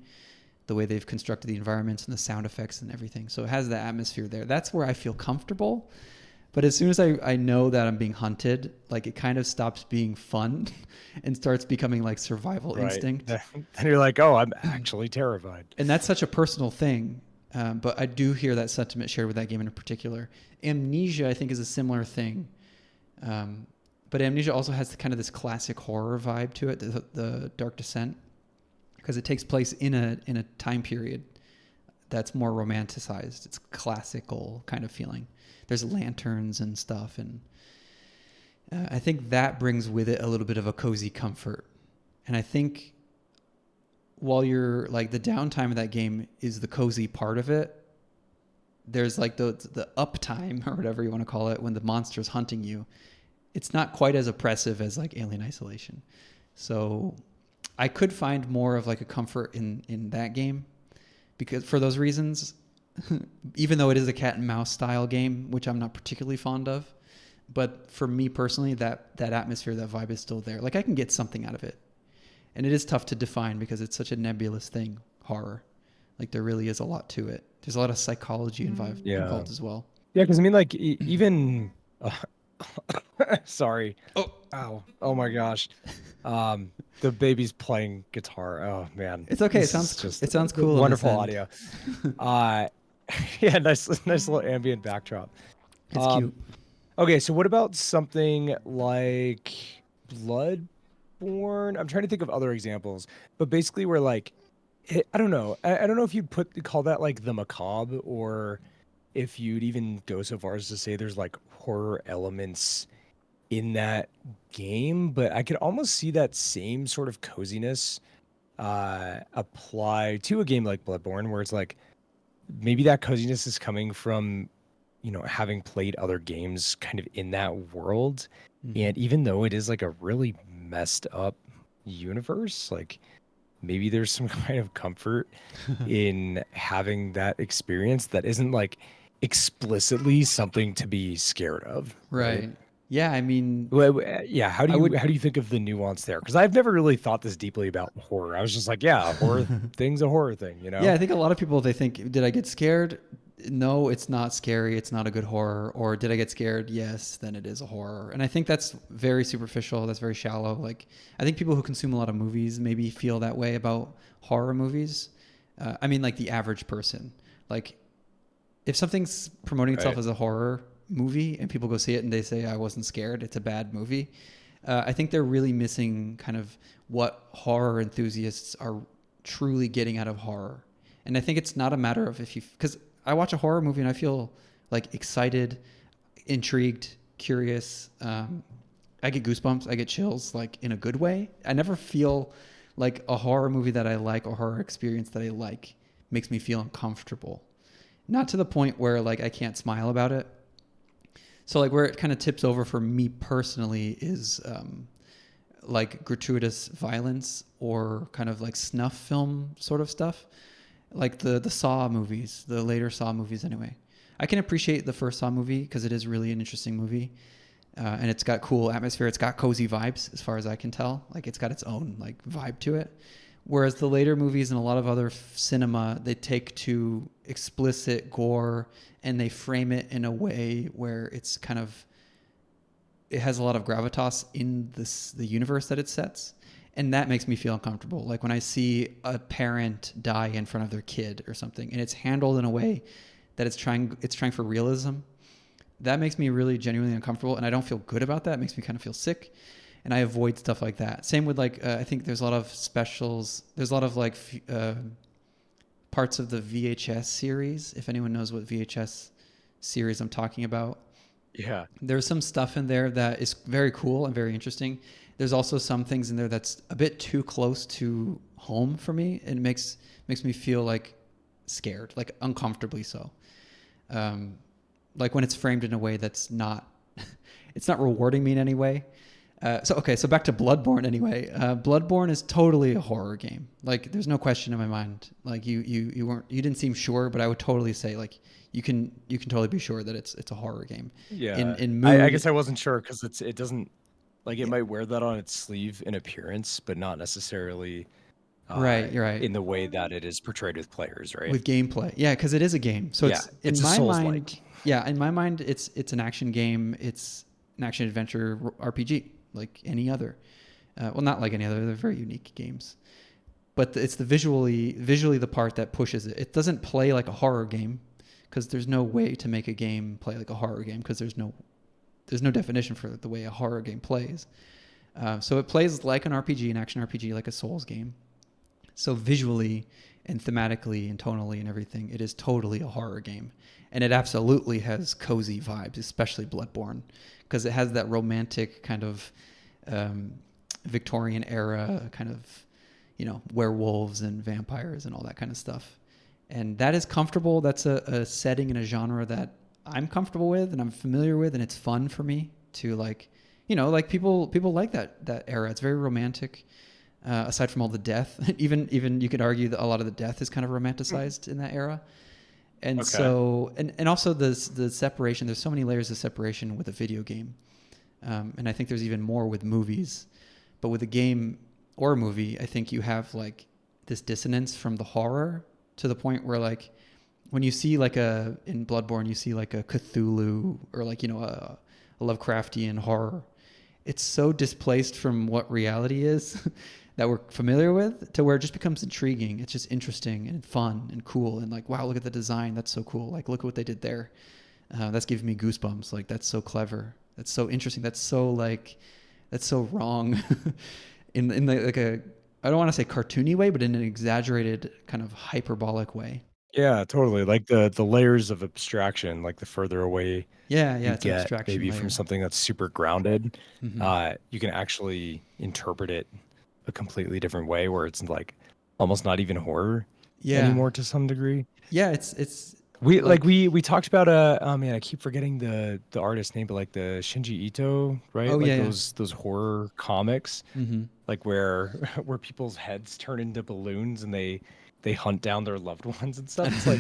the way they've constructed the environments and the sound effects and everything. So it has the atmosphere there. That's where I feel comfortable. But as soon as I know that I'm being hunted, like it kind of stops being fun and starts becoming like survival instinct. Then you're like, oh, I'm actually terrified. And that's such a personal thing. But I do hear that sentiment shared with that game in particular. Amnesia, I think, is a similar thing. But Amnesia also has kind of this classic horror vibe to it, the Dark Descent, because it takes place in a time period that's more romanticized. It's classical kind of feeling. There's lanterns and stuff, and I think that brings with it a little bit of a cozy comfort. And I think while you're like the downtime of that game is the cozy part of it, there's like the uptime or whatever you want to call it when the monster's hunting you. It's not quite as oppressive as like Alien Isolation. So I could find more of like a comfort in that game because for those reasons. even though it is a cat and mouse style game, which I'm not particularly fond of. But for me personally, that atmosphere, that vibe is still there. Like I can get something out of it. And it is tough to define because it's such a nebulous thing, horror. Like there really is a lot to it. There's a lot of psychology involved as well. Yeah, because I mean, like even sorry. Oh, ow! Oh my gosh. The baby's playing guitar. Oh man, it's okay. It sounds cool. Wonderful audio. Yeah, nice little ambient backdrop. It's cute. Okay, so what about something like Bloodborne? I'm trying to think of other examples, but basically, where like I don't know. I don't know if you'd call that like the macabre, or if you'd even go so far as to say there's like horror elements in that game, but I could almost see that same sort of coziness apply to a game like Bloodborne, where it's like maybe that coziness is coming from, having played other games kind of in that world. Mm-hmm. And even though it is like a really messed up universe, like maybe there's some kind of comfort in having that experience that isn't like explicitly something to be scared of. Right. Yeah, I mean, yeah. How do you think of the nuance there? Because I've never really thought this deeply about horror. I was just like, yeah, a horror thing's a horror thing, Yeah, I think a lot of people, they think, did I get scared? No, it's not scary. It's not a good horror. Or did I get scared? Yes, then it is a horror. And I think that's very superficial. That's very shallow. Like, I think people who consume a lot of movies maybe feel that way about horror movies. I mean, like the average person. Like, if something's promoting itself as a horror movie and people go see it and they say I wasn't scared, it's a bad movie, I think they're really missing kind of what horror enthusiasts are truly getting out of horror. And I think it's not a matter of because I watch a horror movie and I feel like excited, intrigued, curious. I get goosebumps, I get chills, like in a good way. I never feel like a horror movie that I like or horror experience that I like makes me feel uncomfortable. Not to the point where like I can't smile about it. So like where it kind of tips over for me personally is like gratuitous violence or kind of like snuff film sort of stuff. Like the Saw movies, the later Saw movies anyway. I can appreciate the first Saw movie because it is really an interesting movie. And it's got cool atmosphere. It's got cozy vibes as far as I can tell. Like it's got its own like vibe to it. Whereas the later movies and a lot of other cinema, they take to explicit gore and they frame it in a way where it's kind of, it has a lot of gravitas in the universe that it sets. And that makes me feel uncomfortable. Like when I see a parent die in front of their kid or something, and it's handled in a way that it's trying for realism, that makes me really genuinely uncomfortable. And I don't feel good about that. It makes me kind of feel sick. And I avoid stuff like that. Same with like, I think there's a lot of specials. There's a lot of like parts of the VHS series. If anyone knows what VHS series I'm talking about. Yeah. There's some stuff in there that is very cool and very interesting. There's also some things in there that's a bit too close to home for me. And it makes me feel like scared, like uncomfortably so. Like when it's framed in a way that's not, it's not rewarding me in any way. So back to Bloodborne anyway. Bloodborne is totally a horror game. Like there's no question in my mind. Like you didn't seem sure, but I would totally say like you can totally be sure that it's a horror game. Yeah. In mood, I guess I wasn't sure because it doesn't like it might wear that on its sleeve in appearance, but not necessarily. Right, you're right. In the way that it is portrayed with players, right? With gameplay, yeah, because it is a game. So it's in my mind. Yeah, in my mind, it's an action game. It's an action adventure RPG. Like any other. Well, not like any other. They're very unique games. But it's the visually the part that pushes it. It doesn't play like a horror game because there's no way to make a game play like a horror game because there's no definition for the way a horror game plays. So it plays like an RPG, an action RPG, like a Souls game. So visually and thematically and tonally and everything, it is totally a horror game. And it absolutely has cozy vibes, especially Bloodborne, because it has that romantic kind of Victorian era kind of, werewolves and vampires and all that kind of stuff. And that is comfortable. That's a setting and a genre that I'm comfortable with and I'm familiar with, and it's fun for me to like people like that era. It's very romantic. Aside from all the death, even you could argue that a lot of the death is kind of romanticized in that era. And Okay. so, and also the separation, there's so many layers of separation with a video game. And I think there's even more with movies. But with a game or a movie, I think you have like this dissonance from the horror to the point where like when you see like in Bloodborne, you see like a Cthulhu or like, you know, a Lovecraftian horror. It's so displaced from what reality is that we're familiar with to where it just becomes intriguing. It's just interesting and fun and cool. And like, wow, look at the design. That's so cool. Like, look at what they did there. That's giving me goosebumps. Like, that's so clever. That's so interesting. That's so like, that's so wrong in like a, I don't want to say cartoony way, but in an exaggerated kind of hyperbolic way. Yeah, totally. Like the layers of abstraction, like the further away Yeah. you Yeah. It's an get abstraction maybe from layer. something that's super grounded, Hmm. you can actually interpret it a completely different way where it's like almost not even horror Yeah. anymore to some degree. Yeah. It's We like like, we talked about oh man, I keep forgetting the artist name, but like the Shinji Ito, right? oh Like yeah. Yeah. those horror comics, Hmm. like where where people's heads turn into balloons and they hunt down their loved ones and stuff. It's like,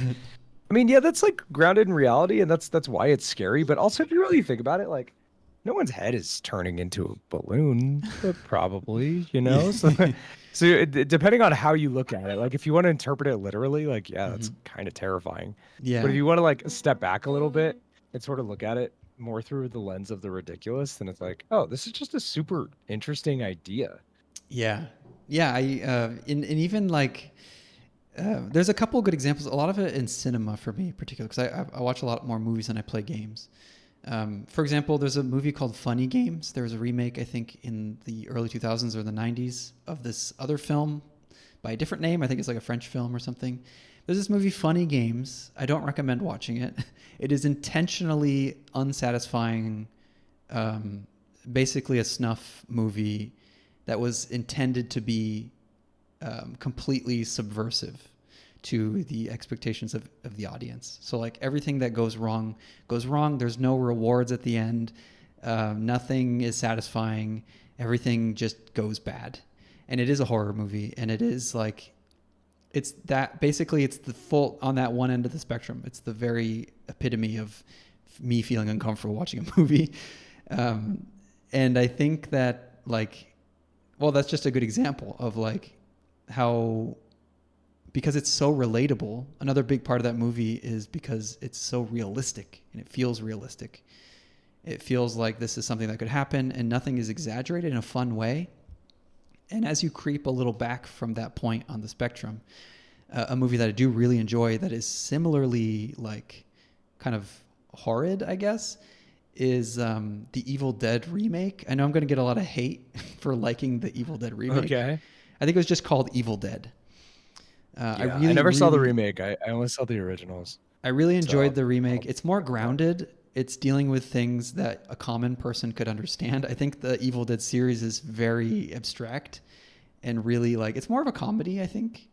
I mean, yeah, that's like grounded in reality, and that's why it's scary. But also, if you really think about it, like no one's head is turning into a balloon, but probably, you Yeah. know. So, so depending on how you look at it, like if you want to interpret it literally, like yeah, that's Hmm. kind of terrifying. But if Yeah. you want to like step back a little bit and sort of look at it more through the lens of the ridiculous, then it's like, oh, this is just a super interesting idea. Yeah. Yeah. And even like, there's a couple of good examples. A lot of it in cinema for me, particularly because I watch a lot more movies than I play games. For example, there's a movie called Funny Games. There was a remake, I think, in the early 2000s or the 90s of this other film by a different name. I think it's like a French film or something. There's this movie, Funny Games. I don't recommend watching it. It is intentionally unsatisfying, um, basically a snuff movie that was intended to be completely subversive to the expectations of the audience. So like everything that goes wrong goes wrong. There's no rewards at the end. Nothing is satisfying. Everything just goes bad. And it is a horror movie, and it is like it's that basically it's the full on that one end of the spectrum. It's the very epitome of me feeling uncomfortable watching a movie. Um, and I think that like, well, that's just a good example of like how because it's so relatable. Another big part of that movie is because it's so realistic and it feels realistic. It feels like this is something that could happen and nothing is exaggerated in a fun way. And as you creep a little back from that point on the spectrum, a movie that I do really enjoy that is similarly like kind of horrid, I guess, is the Evil Dead remake. I know I'm going to get a lot of hate for liking the Evil Dead remake. Okay. I think it was just called Evil Dead. I Yeah, I really, never saw the really, remake. I only saw the originals. I really So enjoyed the remake. I'll It's more check it out. grounded. It's dealing with things that a common person could understand. I think the Evil Dead series is very abstract and really like it's more of a comedy. I think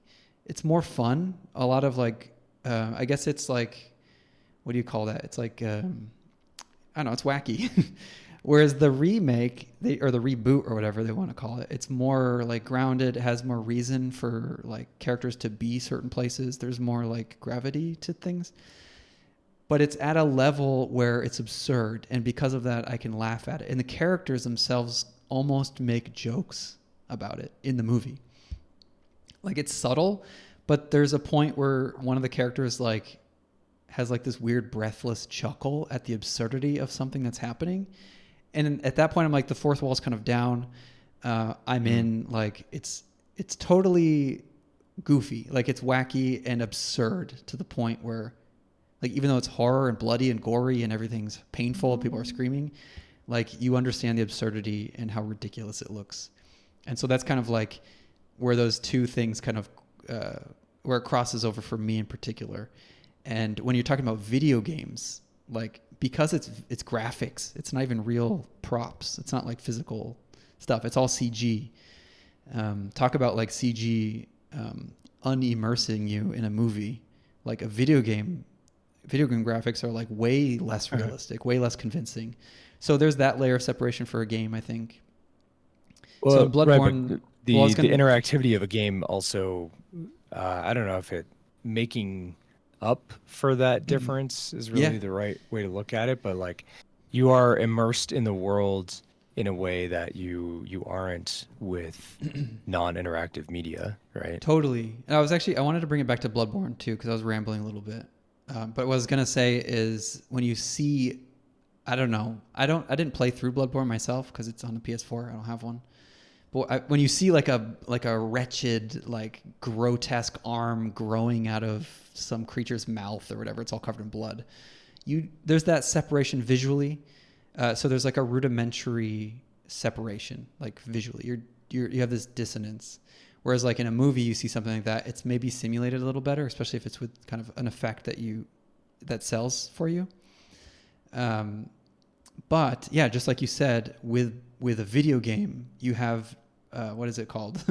it's more fun. A lot of like, I guess it's like, what do you call that? It's like, I don't know, it's wacky. Whereas the remake, or the reboot or whatever they want to call it, it's more like grounded. It has more reason for like characters to be certain places. There's more like gravity to things. But it's at a level where it's absurd, and because of that, I can laugh at it. And the characters themselves almost make jokes about it in the movie. Like it's subtle, but there's a point where one of the characters like has like this weird breathless chuckle at the absurdity of something that's happening. And at that point, I'm like, the fourth wall's kind of down. I'm Mm. in like it's totally goofy, like it's wacky and absurd to the point where, like, even though it's horror and bloody and gory and everything's painful, people are screaming, like you understand the absurdity and how ridiculous it looks. And so that's kind of like where those two things kind of where it crosses over for me in particular. And when you're talking about video games, like because it's graphics, it's not even real props. It's not like physical stuff. It's all CG. Talk about like CG unimmersing you in a movie. Like a video game graphics are like way less realistic, way less convincing. So there's that layer of separation for a game, I think. So in Well, right, but Bloodborne, well, I was the gonna, interactivity of a game also, I don't know if it making up for that difference is Yeah, really the right way to look at it. But like, you are immersed in the world in a way that you aren't with non-interactive media, right? totally. And I wanted to bring it back to Bloodborne too, because I was rambling a little bit. But what I was gonna say is when you see, I don't know, I didn't play through Bloodborne myself because it's on the PS4. I don't have one. But when you see like a wretched, like grotesque arm growing out of some creature's mouth or whatever, it's all covered in blood. There's that separation visually. So there's like a rudimentary separation, like visually. You have this dissonance. Whereas like in a movie, you see something like that, it's maybe simulated a little better, especially if it's with kind of an effect that sells for you. But yeah, just like you said, with a video game, you have what is it called?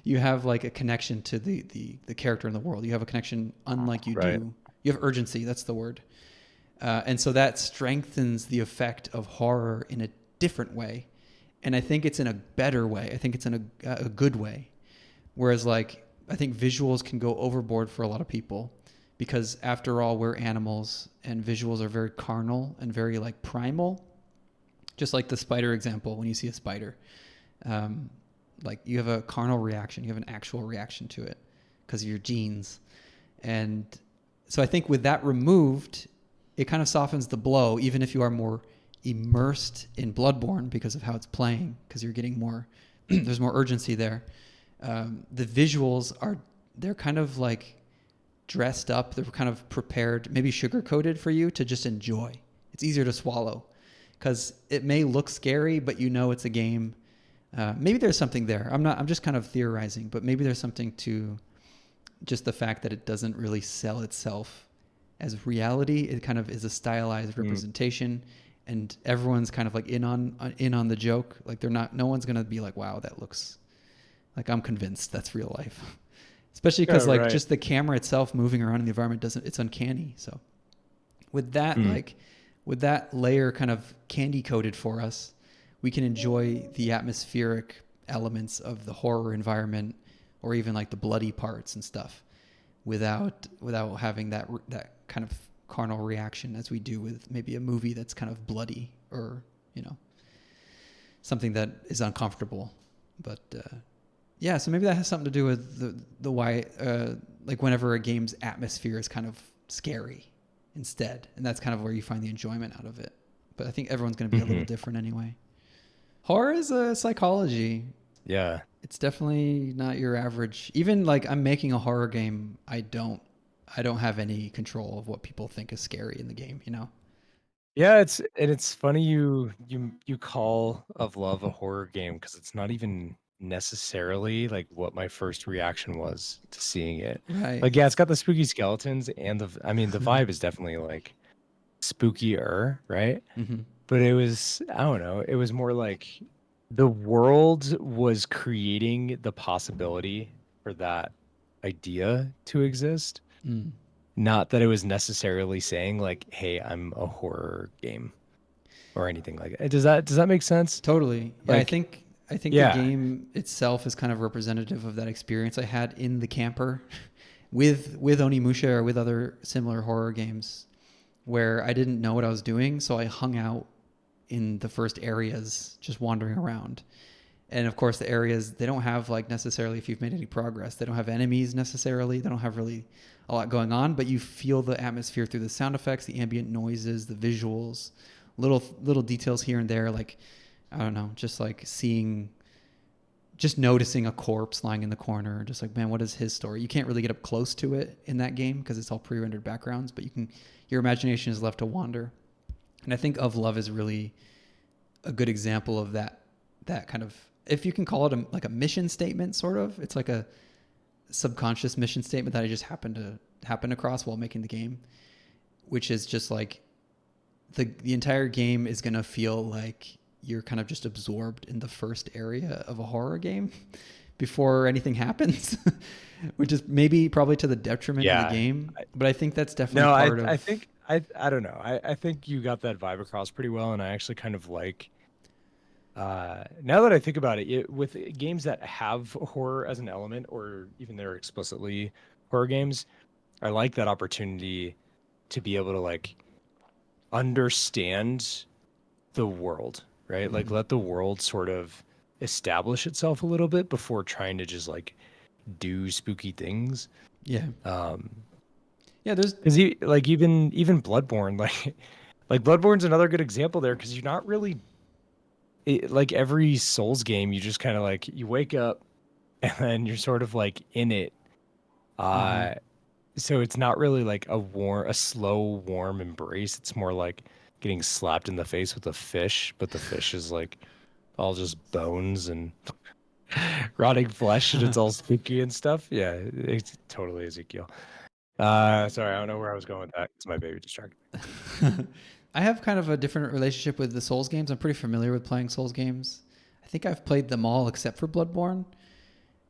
You have like a connection to the character in the world. You have a connection unlike you Right. do. You have urgency. That's the word. And so that strengthens the effect of horror in a different way. And I think it's in a better way. I think it's in a good way. Whereas, like, I think visuals can go overboard for a lot of people because, after all, we're animals and visuals are very carnal and very, like, primal. Just like the spider example, when you see a spider, like, you have a carnal reaction, you have an actual reaction to it because of your genes. And so I think with that removed, it kind of softens the blow, even if you are more immersed in Bloodborne because of how it's playing, because you're getting more, there's more urgency there. The visuals they're kind of like dressed up, they're kind of prepared, maybe sugar coated for you to just enjoy. It's easier to swallow because it may look scary, but you know it's a game. Maybe there's something there. I'm just kind of theorizing, but maybe there's something to just the fact that it doesn't really sell itself as reality. It kind of is a stylized representation, and everyone's kind of like in on the joke. Like no one's gonna be like, wow, that looks like, I'm convinced that's real life. Especially because Yeah, like right. just the camera itself moving around in the environment it's uncanny. So with that, with that layer kind of candy coated for us, we can enjoy the atmospheric elements of the horror environment or even like the bloody parts and stuff without having that kind of carnal reaction as we do with maybe a movie that's kind of bloody or, something that is uncomfortable. But yeah, so maybe that has something to do with the why, like whenever a game's atmosphere is kind of scary instead, and that's kind of where you find the enjoyment out of it. But I think everyone's going to be a little different anyway. Horror is a psychology. Yeah. It's definitely not your average. Even like I'm making a horror game, I don't have any control of what people think is scary in the game. Yeah, it's funny you call Of Love a horror game because it's not even necessarily like what my first reaction was to seeing it. Right. Like, yeah, it's got the spooky skeletons and I mean, the vibe is definitely like spookier, right? Mm-hmm. But I don't know, it was more like the world was creating the possibility for that idea to exist, Mm. not that it was necessarily saying like, "Hey, I'm a horror game." Or anything like that. Does that make sense? Totally. Yeah, I Like, think the yeah. game itself is kind of representative of that experience I had in the camper with Onimusha or with other similar horror games where I didn't know what I was doing, so I hung out in the first areas just wandering around. And of course the areas they don't have like necessarily if you've made any progress, they don't have enemies necessarily. They don't have really a lot going on, but you feel the atmosphere through the sound effects, the ambient noises, the visuals, little details here and there, like I don't know, just noticing a corpse lying in the corner, just like, man, what is his story? You can't really get up close to it in that game because it's all pre-rendered backgrounds, but your imagination is left to wander. And I think Of Love is really a good example of that kind of, if you can call it like a mission statement, sort of. It's like a subconscious mission statement that I just happened across while making the game, which is just like the entire game is going to feel like you're kind of just absorbed in the first area of a horror game before anything happens, which is probably to the detriment of the Yeah. game. But I think that's definitely No, part I of. think I don't know. I think you got that vibe across pretty well, and I actually kind of like now that I think about it, with games that have horror as an element or even they're explicitly horror games, I like that opportunity to be able to like understand the world, right? Like Mm-hmm. let the world sort of establish itself a little bit before trying to just like do spooky things. Yeah. Um, Yeah. There's. because like even Bloodborne, like Bloodborne's another good example there because you're not really like every Souls game, you just kind of like you wake up and then you're sort of like in it. Mm-hmm. Uh, so it's not really like a slow, warm embrace. It's more like getting slapped in the face with a fish, but the fish is like all just bones and rotting flesh and it's all spooky and stuff. Yeah, it's totally Ezekiel. Sorry, I don't know where I was going with that. It's my baby distracted I have kind of a different relationship with the Souls games. I'm pretty familiar with playing Souls games. I think I've played them all except for Bloodborne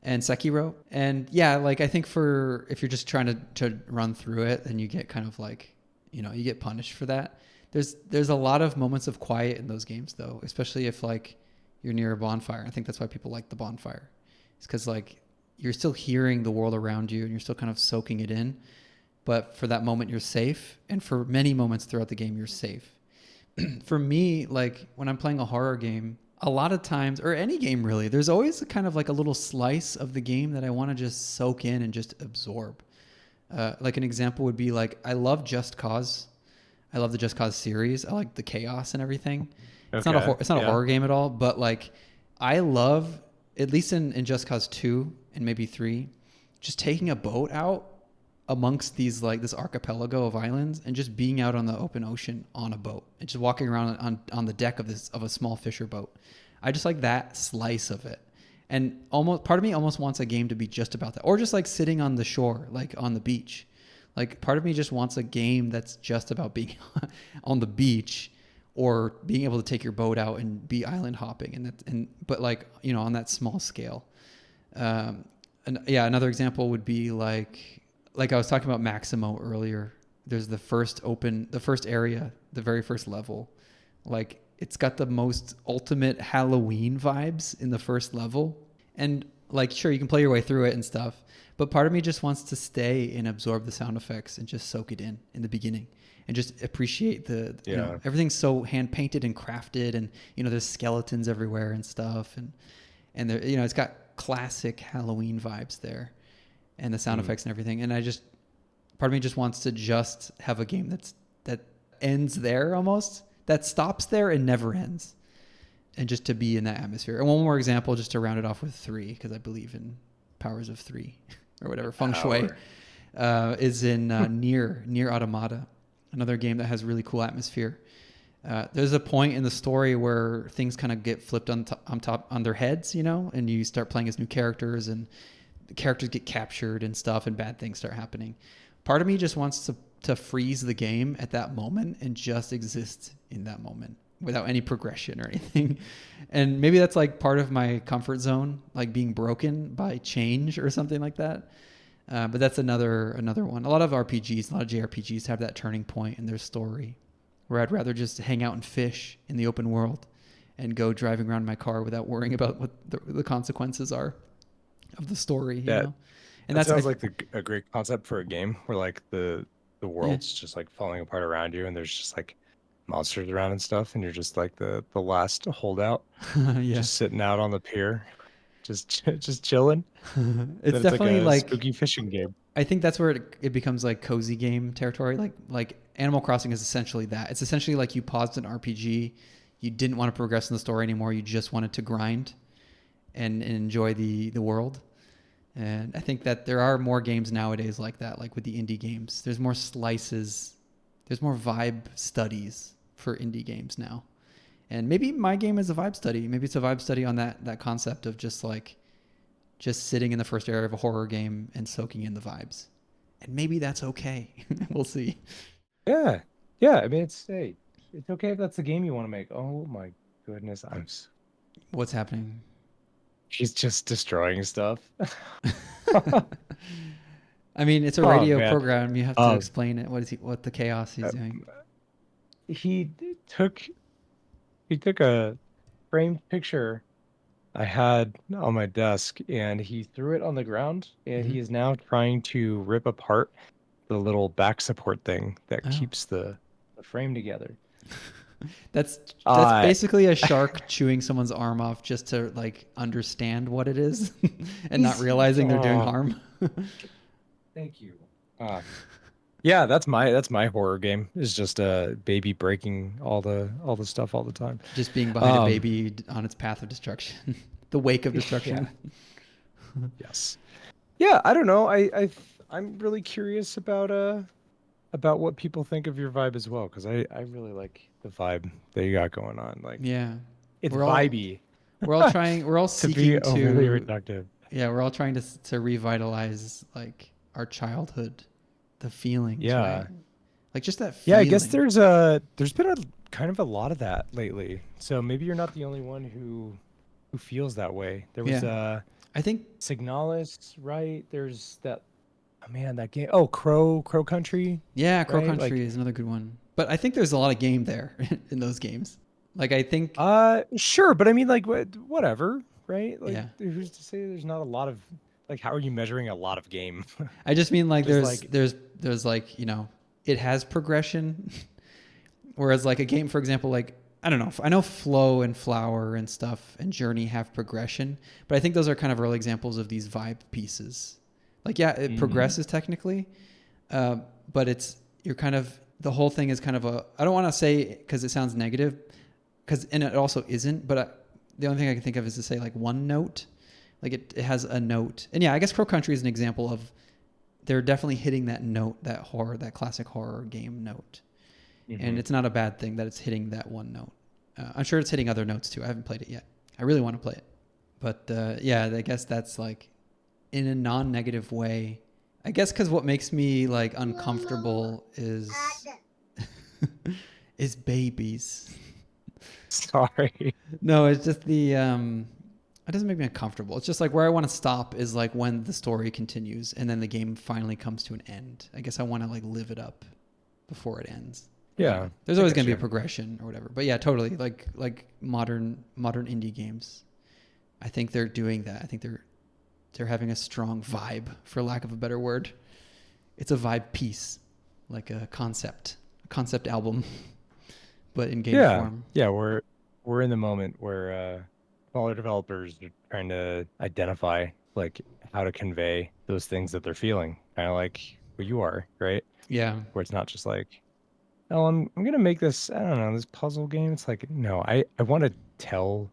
and Sekiro. And yeah, like I think for if you're just trying to run through it, then you get kind of like, you get punished for that. There's a lot of moments of quiet in those games though, especially if like you're near a bonfire. I think that's why people like the bonfire. It's because like you're still hearing the world around you and you're still kind of soaking it in. But for that moment, you're safe. And for many moments throughout the game, you're safe. For me, like when I'm playing a horror game, a lot of times, or any game really, there's always a kind of like a little slice of the game that I want to just soak in and just absorb. Like an example would be like I love Just Cause. I love the Just Cause series. I like the chaos and everything. Okay. It's not a Yeah. horror game at all, but like I love at least in Just Cause 2 and maybe 3 just taking a boat out amongst these like this archipelago of islands and just being out on the open ocean on a boat and just walking around on the deck of a small fisher boat. I just like that slice of it. And almost part of me almost wants a game to be just about that, or just like sitting on the shore, like on the beach. Like part of me just wants a game that's just about being on the beach or being able to take your boat out and be island hopping and but like on that small scale. And yeah, another example would be like I was talking about Maximo earlier. There's the first area, the very first level. Like it's got the most ultimate Halloween vibes in the first level. And like sure you can play your way through it and stuff, but part of me just wants to stay and absorb the sound effects and just soak it in the beginning and just appreciate Yeah. everything's so hand painted and crafted and there's skeletons everywhere and stuff and there it's got classic Halloween vibes there and the sound Mm. effects and everything. And I just part of me just wants to just have a game that ends there almost, that stops there and never ends, and just to be in that atmosphere. And one more example, just to round it off with 3, because I believe in powers of 3 or whatever feng shui, Power. is in near Automata, another game that has really cool atmosphere. There's a point in the story where things kind of get flipped on their heads, and you start playing as new characters, and the characters get captured and stuff, and bad things start happening. Part of me just wants to freeze the game at that moment and just exist in that moment without any progression or anything. And maybe that's like part of my comfort zone, like being broken by change or something like that. But that's another one. A lot of RPGs, a lot of JRPGs have that turning point in their story where I'd rather just hang out and fish in the open world and go driving around my car without worrying about what the consequences are of the story, That And that that's sounds like a great concept for a game where like the yeah, world's just like falling apart around you and there's just like monsters around and stuff and you're just like the last holdout yeah. just sitting out on the pier just chilling. It's Then it's like definitely a like spooky fishing game. I think that's where it becomes like cozy game territory. Like Animal Crossing is essentially that. It's essentially like you paused an RPG, you didn't want to progress in the story anymore. You just wanted to grind and enjoy the world. And I think that there are more games nowadays like that, like with the indie games. There's more slices, there's more vibe studies for indie games now. And maybe my game is a vibe study. Maybe it's a vibe study on that concept of just sitting in the first area of a horror game and soaking in the vibes. And maybe that's okay. We'll see. Yeah. Yeah, I mean it's hey, it's okay if that's the game you want to make. Oh my goodness, What's happening? he's just destroying stuff. I mean, it's a Oh radio man. program. You have to Um explain it. What the chaos he's uh, doing. he took he took a framed picture I had on my desk and he threw it on the ground and Mm-hmm. he is now trying to rip apart the little back support thing that Oh. keeps the frame together. That's Uh, basically a shark chewing someone's arm off just to like understand what it is and not He's realizing they're doing oh, harm. thank you. Uh, yeah, that's my horror game. Is just a baby breaking all the stuff all the time. Just being behind a Um, baby on its path of destruction, the wake of yeah, destruction. yes. Yeah, I don't know. I'm really curious about what people think of your vibe as well, because I really like the vibe that you got going on. Like Yeah, it's we're all vibey we're all to be seeking overly to reductive. yeah, we're all trying to revitalize like our childhood, the feelings, right? Yeah. Like just that Yeah, I guess feeling. there's been a kind of a lot of that lately. So maybe you're not the only one who feels that way. There was Yeah, I think Signalis, right? There's that oh man, that game. Oh, Crow Country, yeah, Crow right? Country Like is another good one. But I think there's a lot of game there in those games. Like I think sure, but I mean like whatever, right? Like yeah. who's to say there's not a lot of like how are you measuring a lot of game? I just mean like Just like there's like, it has progression. Whereas like a game, for example, like I don't know, I know Flow and Flower and stuff and Journey have progression, but I think those are kind of early examples of these vibe pieces. Like yeah, it mhm. progresses technically, uh, but you're kind of the whole thing is kind of a I don't want to say because it sounds negative, and it also isn't, but the only thing I can think of is to say like one note, like it has a note, and yeah, I guess Crow Country is an example of they're definitely hitting that note, that classic horror game note. And Mhm. it's not a bad thing that it's hitting that one note. I'm sure it's hitting other notes too. I haven't played it yet. I really want to play it, but yeah, I guess that's like in a non-negative way. I guess because what makes me like uncomfortable is is babies. Sorry. No, it's just the it doesn't make me uncomfortable. It's just like where I want to stop is like when the story continues and then the game finally comes to an end. I guess I want to like live it up before it ends. Yeah, There's I always get going to be a you. progression or whatever. But yeah, totally. Like modern indie games. I think they're doing that. I think they're having a strong vibe, for lack of a better word. It's a vibe piece, like a concept album, but in game Yeah, form. yeah, we're in the moment where smaller developers are trying to identify like how to convey those things that they're feeling, kind of like what you are, right? Yeah. Where it's not just like, oh, I'm gonna make this, I don't know, this puzzle game. It's like, no, I want to tell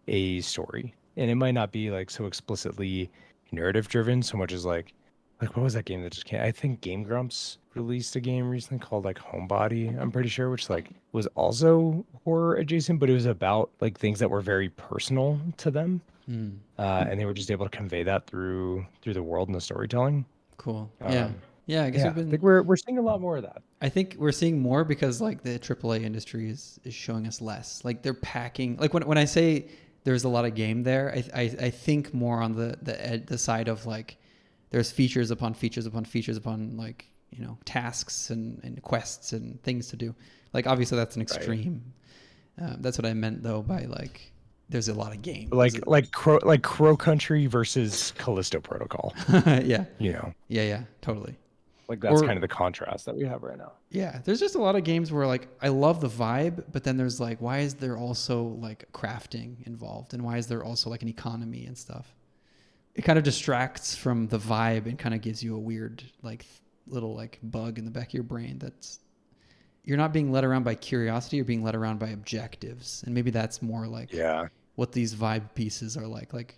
a story, and it might not be like so explicitly narrative driven so much as like what was that game that just came? I think Game Grumps released a game recently called like Homebody, I'm pretty sure, which like was also horror adjacent, but it was about like things that were very personal to them. Mm. And they were just able to convey that through the world and the storytelling. Cool. Yeah. Um, Yeah. I guess yeah, we've I been. think we're seeing a lot more of that. I think we're seeing more because like the AAA industry is showing us less. Like they're packing. Like when I say there's a lot of game there, I think more on the side of like there's features upon features upon features upon like tasks and quests and things to do. Like obviously that's an Right. extreme. That's what I meant though by like there's a lot of game. Crow Country versus Callisto Protocol, Yeah, you know. yeah, totally. Like that's Or kind of the contrast that we have right now. yeah, there's just a lot of games where like I love the vibe, but then there's like why is there also like crafting involved and why is there also like an economy and stuff? It kind of distracts from the vibe and kind of gives you a weird like little like bug in the back of your brain that's you're not being led around by curiosity, you're being led around by objectives. And maybe that's more like Yeah. what these vibe pieces are like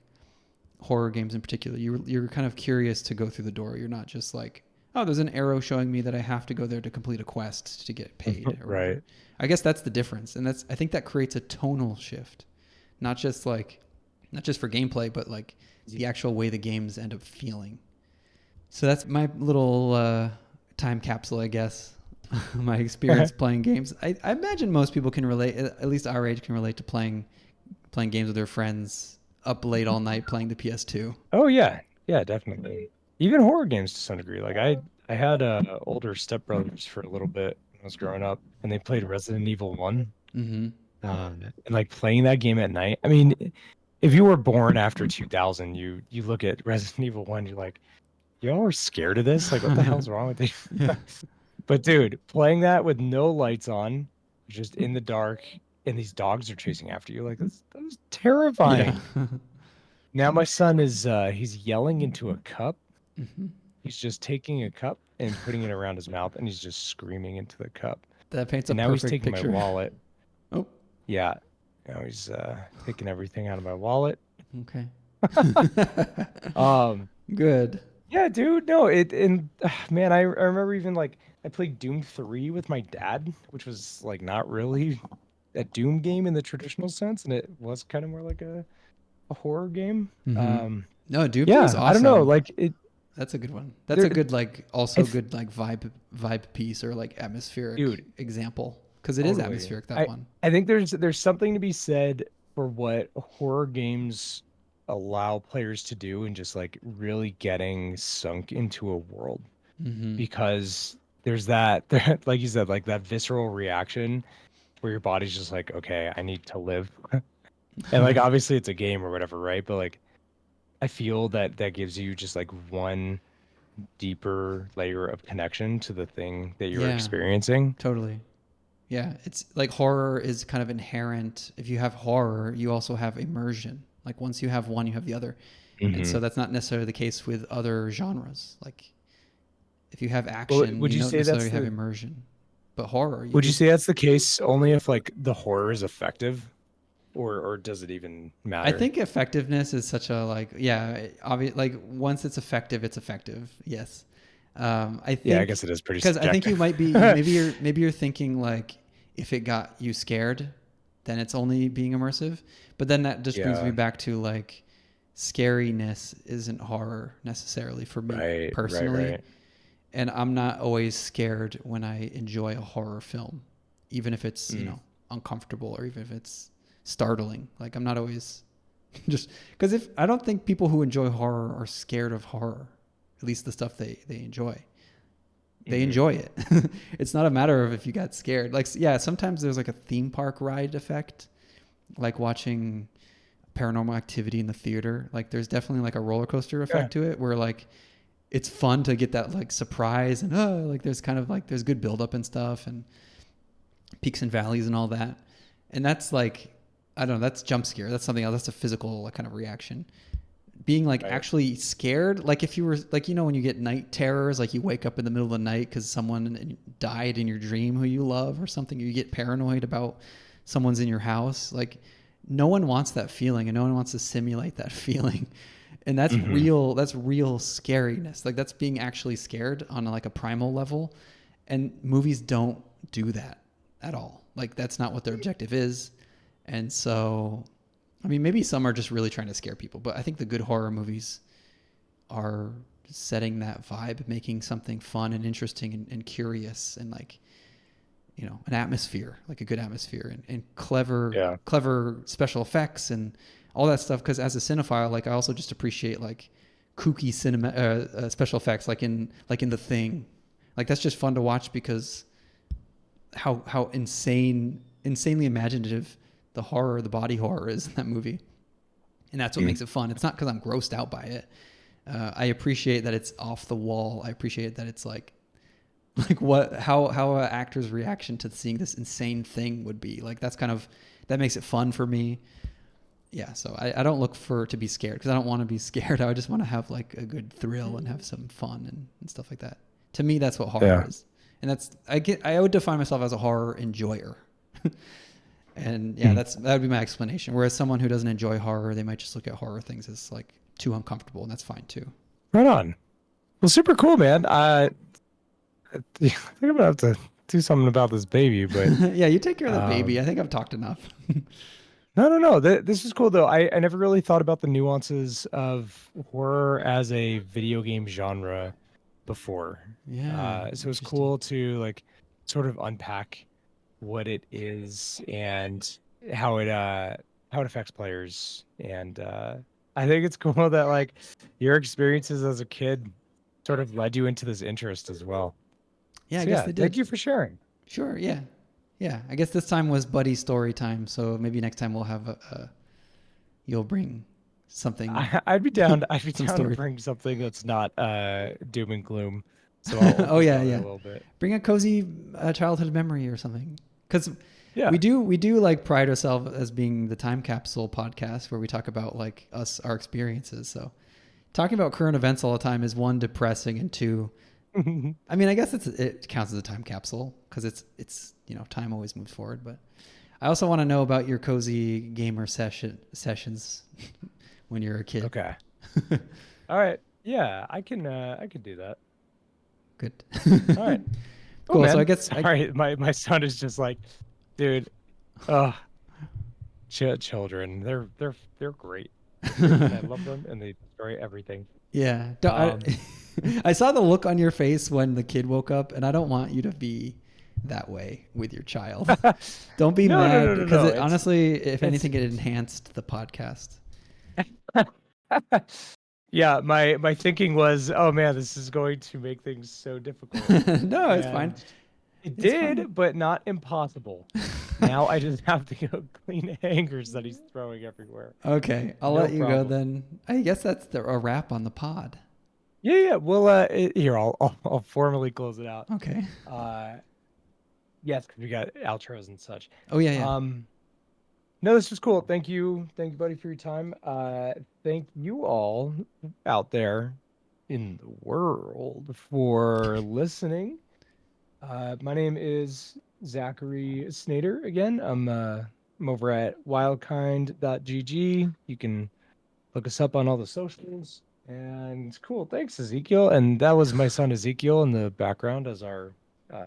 horror games in particular. You're kind of curious to go through the door. You're not just like, oh, there's an arrow showing me that I have to go there to complete a quest to get paid or whatever. Right. I guess that's the difference, and I think that creates a tonal shift, not just for gameplay, but like the actual way the games end up feeling. So that's my little time capsule, I guess. My experience playing games. I imagine most people can relate, at least our age can relate to playing games with their friends up late all night playing the PS2. Oh yeah. Yeah, definitely. Even horror games to some degree. Like I had older stepbrothers for a little bit when I was growing up, and they played Resident Evil 1. Mm-hmm. And like playing that game at night. I mean, if you were born after 2000, you look at Resident Evil 1, you're like, y'all are scared of this? Like, what the hell's wrong with you? Yeah. But dude, playing that with no lights on, just in the dark, and these dogs are chasing after you, like that was Yeah. terrifying. Now my son is he's yelling into a cup. Hmm. He's just taking a cup and putting it around his mouth, and he's just screaming into the cup. That paints a And now he's perfect taking my picture. wallet. Oh, Yeah. Now he's taking everything out of my wallet. okay. Um, Good. yeah, dude. No, it and man, I remember even like I played Doom 3 with my dad, which was like not really a Doom game in the traditional sense, and it was kind of more like a horror game. Hmm. No, Doom 3 is Yeah, I don't know, awesome. like it That's a good one. That's there a good like also if good like vibe piece or like atmospheric dude, example because it is totally. atmospheric that I one. I think there's something to be said for what horror games allow players to do and just like really getting sunk into a world Hmm. because there's that like you said like that visceral reaction where your body's just like okay I need to live and like obviously it's a game or whatever right but like I feel that that gives you just like one deeper layer of connection to the thing that you're Yeah, experiencing. totally. Yeah, it's like horror is kind of inherent. If you have horror, you also have immersion. Like once you have one, you have the other. And Hmm. so that's not necessarily the case with other genres. Like if you have Well, action, would you you don't say that's necessarily have the immersion. But horror, you would you do. say that's the case only if like the horror is effective or does it even I matter? think effectiveness is such a like yeah, obvious like once it's effective, it's effective. Yes. I Yeah, I think guess it is pretty because I think you subjective. might be maybe you're thinking like if it got you scared, then it's only being immersive. But then that just brings me Yeah, back to like scariness isn't horror necessarily for me personally, right. and I'm not always scared when I enjoy a horror film, even if it's Mm. uncomfortable or even if it's startling. Like I'm not always just because if I don't think people who enjoy horror are scared of horror, at least the stuff they enjoy. They Hmm. enjoy it. It's not a matter of if you got scared. Like yeah, sometimes there's like a theme park ride effect, like watching Paranormal Activity in the theater. Like there's definitely like a roller coaster Yeah. effect to it, where like it's fun to get that like surprise and like there's kind of like there's good buildup and stuff and peaks and valleys and all that. And that's like I don't know, that's jump scare. That's something else. That's a physical like, kind of reaction. Being like Right. actually scared, like if you were like when you get night terrors, like you wake up in the middle of the night because someone died in your dream who you love or something, or you get paranoid about someone's in your house. Like no one wants that feeling, and no one wants to simulate that feeling. And that's Hmm. real. That's real scariness. Like that's being actually scared on like a primal level, and movies don't do that at all. Like that's not what their objective is. And so I mean, maybe some are just really trying to scare people, but I think the good horror movies are setting that vibe, making something fun and interesting and curious and like, an atmosphere, like a good atmosphere and Yeah. clever special effects and all that stuff. Cause as a cinephile, like I also just appreciate like kooky cinema, special effects, like in The Thing. Like that's just fun to watch because how insanely imaginative the body horror is in that movie. And that's what Mm. makes it fun. It's not because I'm grossed out by it. I appreciate that it's off the wall. I appreciate that it's like what how an actor's reaction to seeing this insane thing would be. Like that makes it fun for me. Yeah, so I don't look for to be scared because I don't want to be scared. I just want to have like a good thrill and have some fun and stuff like that. To me, that's what horror Yeah. is, and I would define myself as a horror enjoyer. And yeah, Mm. that would be my explanation. Whereas someone who doesn't enjoy horror, they might just look at horror things as like too uncomfortable, and that's fine too. Right on. Well, super cool, man. I think I'm gonna have to do something about this baby, but Yeah, you take care of the baby. um, I think I've talked enough. no. This is cool though. I never really thought about the nuances of horror as a video game genre before. Yeah, So it's interesting. cool to like sort of unpack what it is and how it uh how it affects players. And I think it's cool that like your experiences as a kid sort of led you into this interest as well. Yeah, I So guess yeah, they thank did. you for sharing. Sure. Yeah. Yeah. I guess this time was buddy story time. So maybe next time we'll have you'll bring something. I'd be down. I'd be Some down to story. bring something that's not doom and gloom. So I'll Oh push yeah, on it yeah. a little bit. Bring a cozy childhood memory or something. Because Yeah. we do like pride ourselves as being the time capsule podcast where we talk about like our experiences. So talking about current events all the time is one, depressing, and two, I mean, I guess it counts as a time capsule because it's time always moves forward. But I also want to know about your cozy gamer sessions when you're a kid. Okay. All right. Yeah, I can do that. Good. All right. Oh Cool. So I man. guess Sorry, my son is just like, dude. Oh, children. They're great. They're great, and I love them, and they destroy everything. yeah. Um. I saw the look on your face when the kid woke up, and I don't want you to be that way with your child. Don't be No, no, mad no, no, because no. honestly, if It's anything, it enhanced the podcast. yeah, my thinking was, oh man, this is going to make things so difficult. No, it's fine. And it It's fine. did, but not impossible. Now I just have to go clean hangers that he's throwing everywhere. Okay, I'll No let you go problem. then. I guess that's a wrap on the pod. Yeah, yeah. Well, here I'll formally close it out. Okay. Uh, yes, because we got outros and such. Oh yeah, yeah. No, this was cool. Thank you, buddy, for your time. Thank you all out there in the world for listening. My name is Zachary Snader. Again, I'm over at wildkind.gg. You can look us up on all the socials. And cool, thanks, Ezekiel. And that was my son Ezekiel in the background as our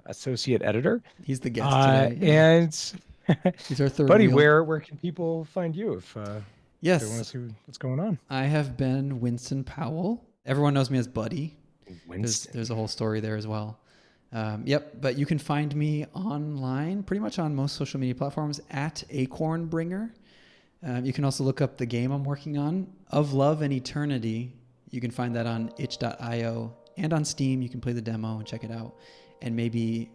associate editor. He's the guest today. Yeah. And He's our third buddy, wheel. where can people find you if they want to Yes, see what's going on? I have been Winston Powell. Everyone knows me as Buddy. Winston. There's a whole story there as well. Yep, but you can find me online pretty much on most social media platforms at Acornbringer. You can also look up the game I'm working on, Of Love and Eternity. You can find that on itch.io and on Steam. You can play the demo and check it out and maybe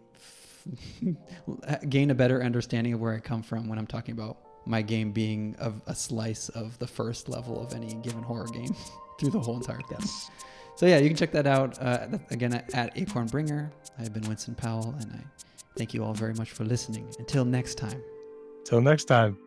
gain a better understanding of where I come from when I'm talking about my game being a slice of the first level of any given horror game through the whole entire thing. So yeah, you can check that out again at Acornbringer. I've been Winston Powell, and I thank you all very much for listening. Until next time. Till next time.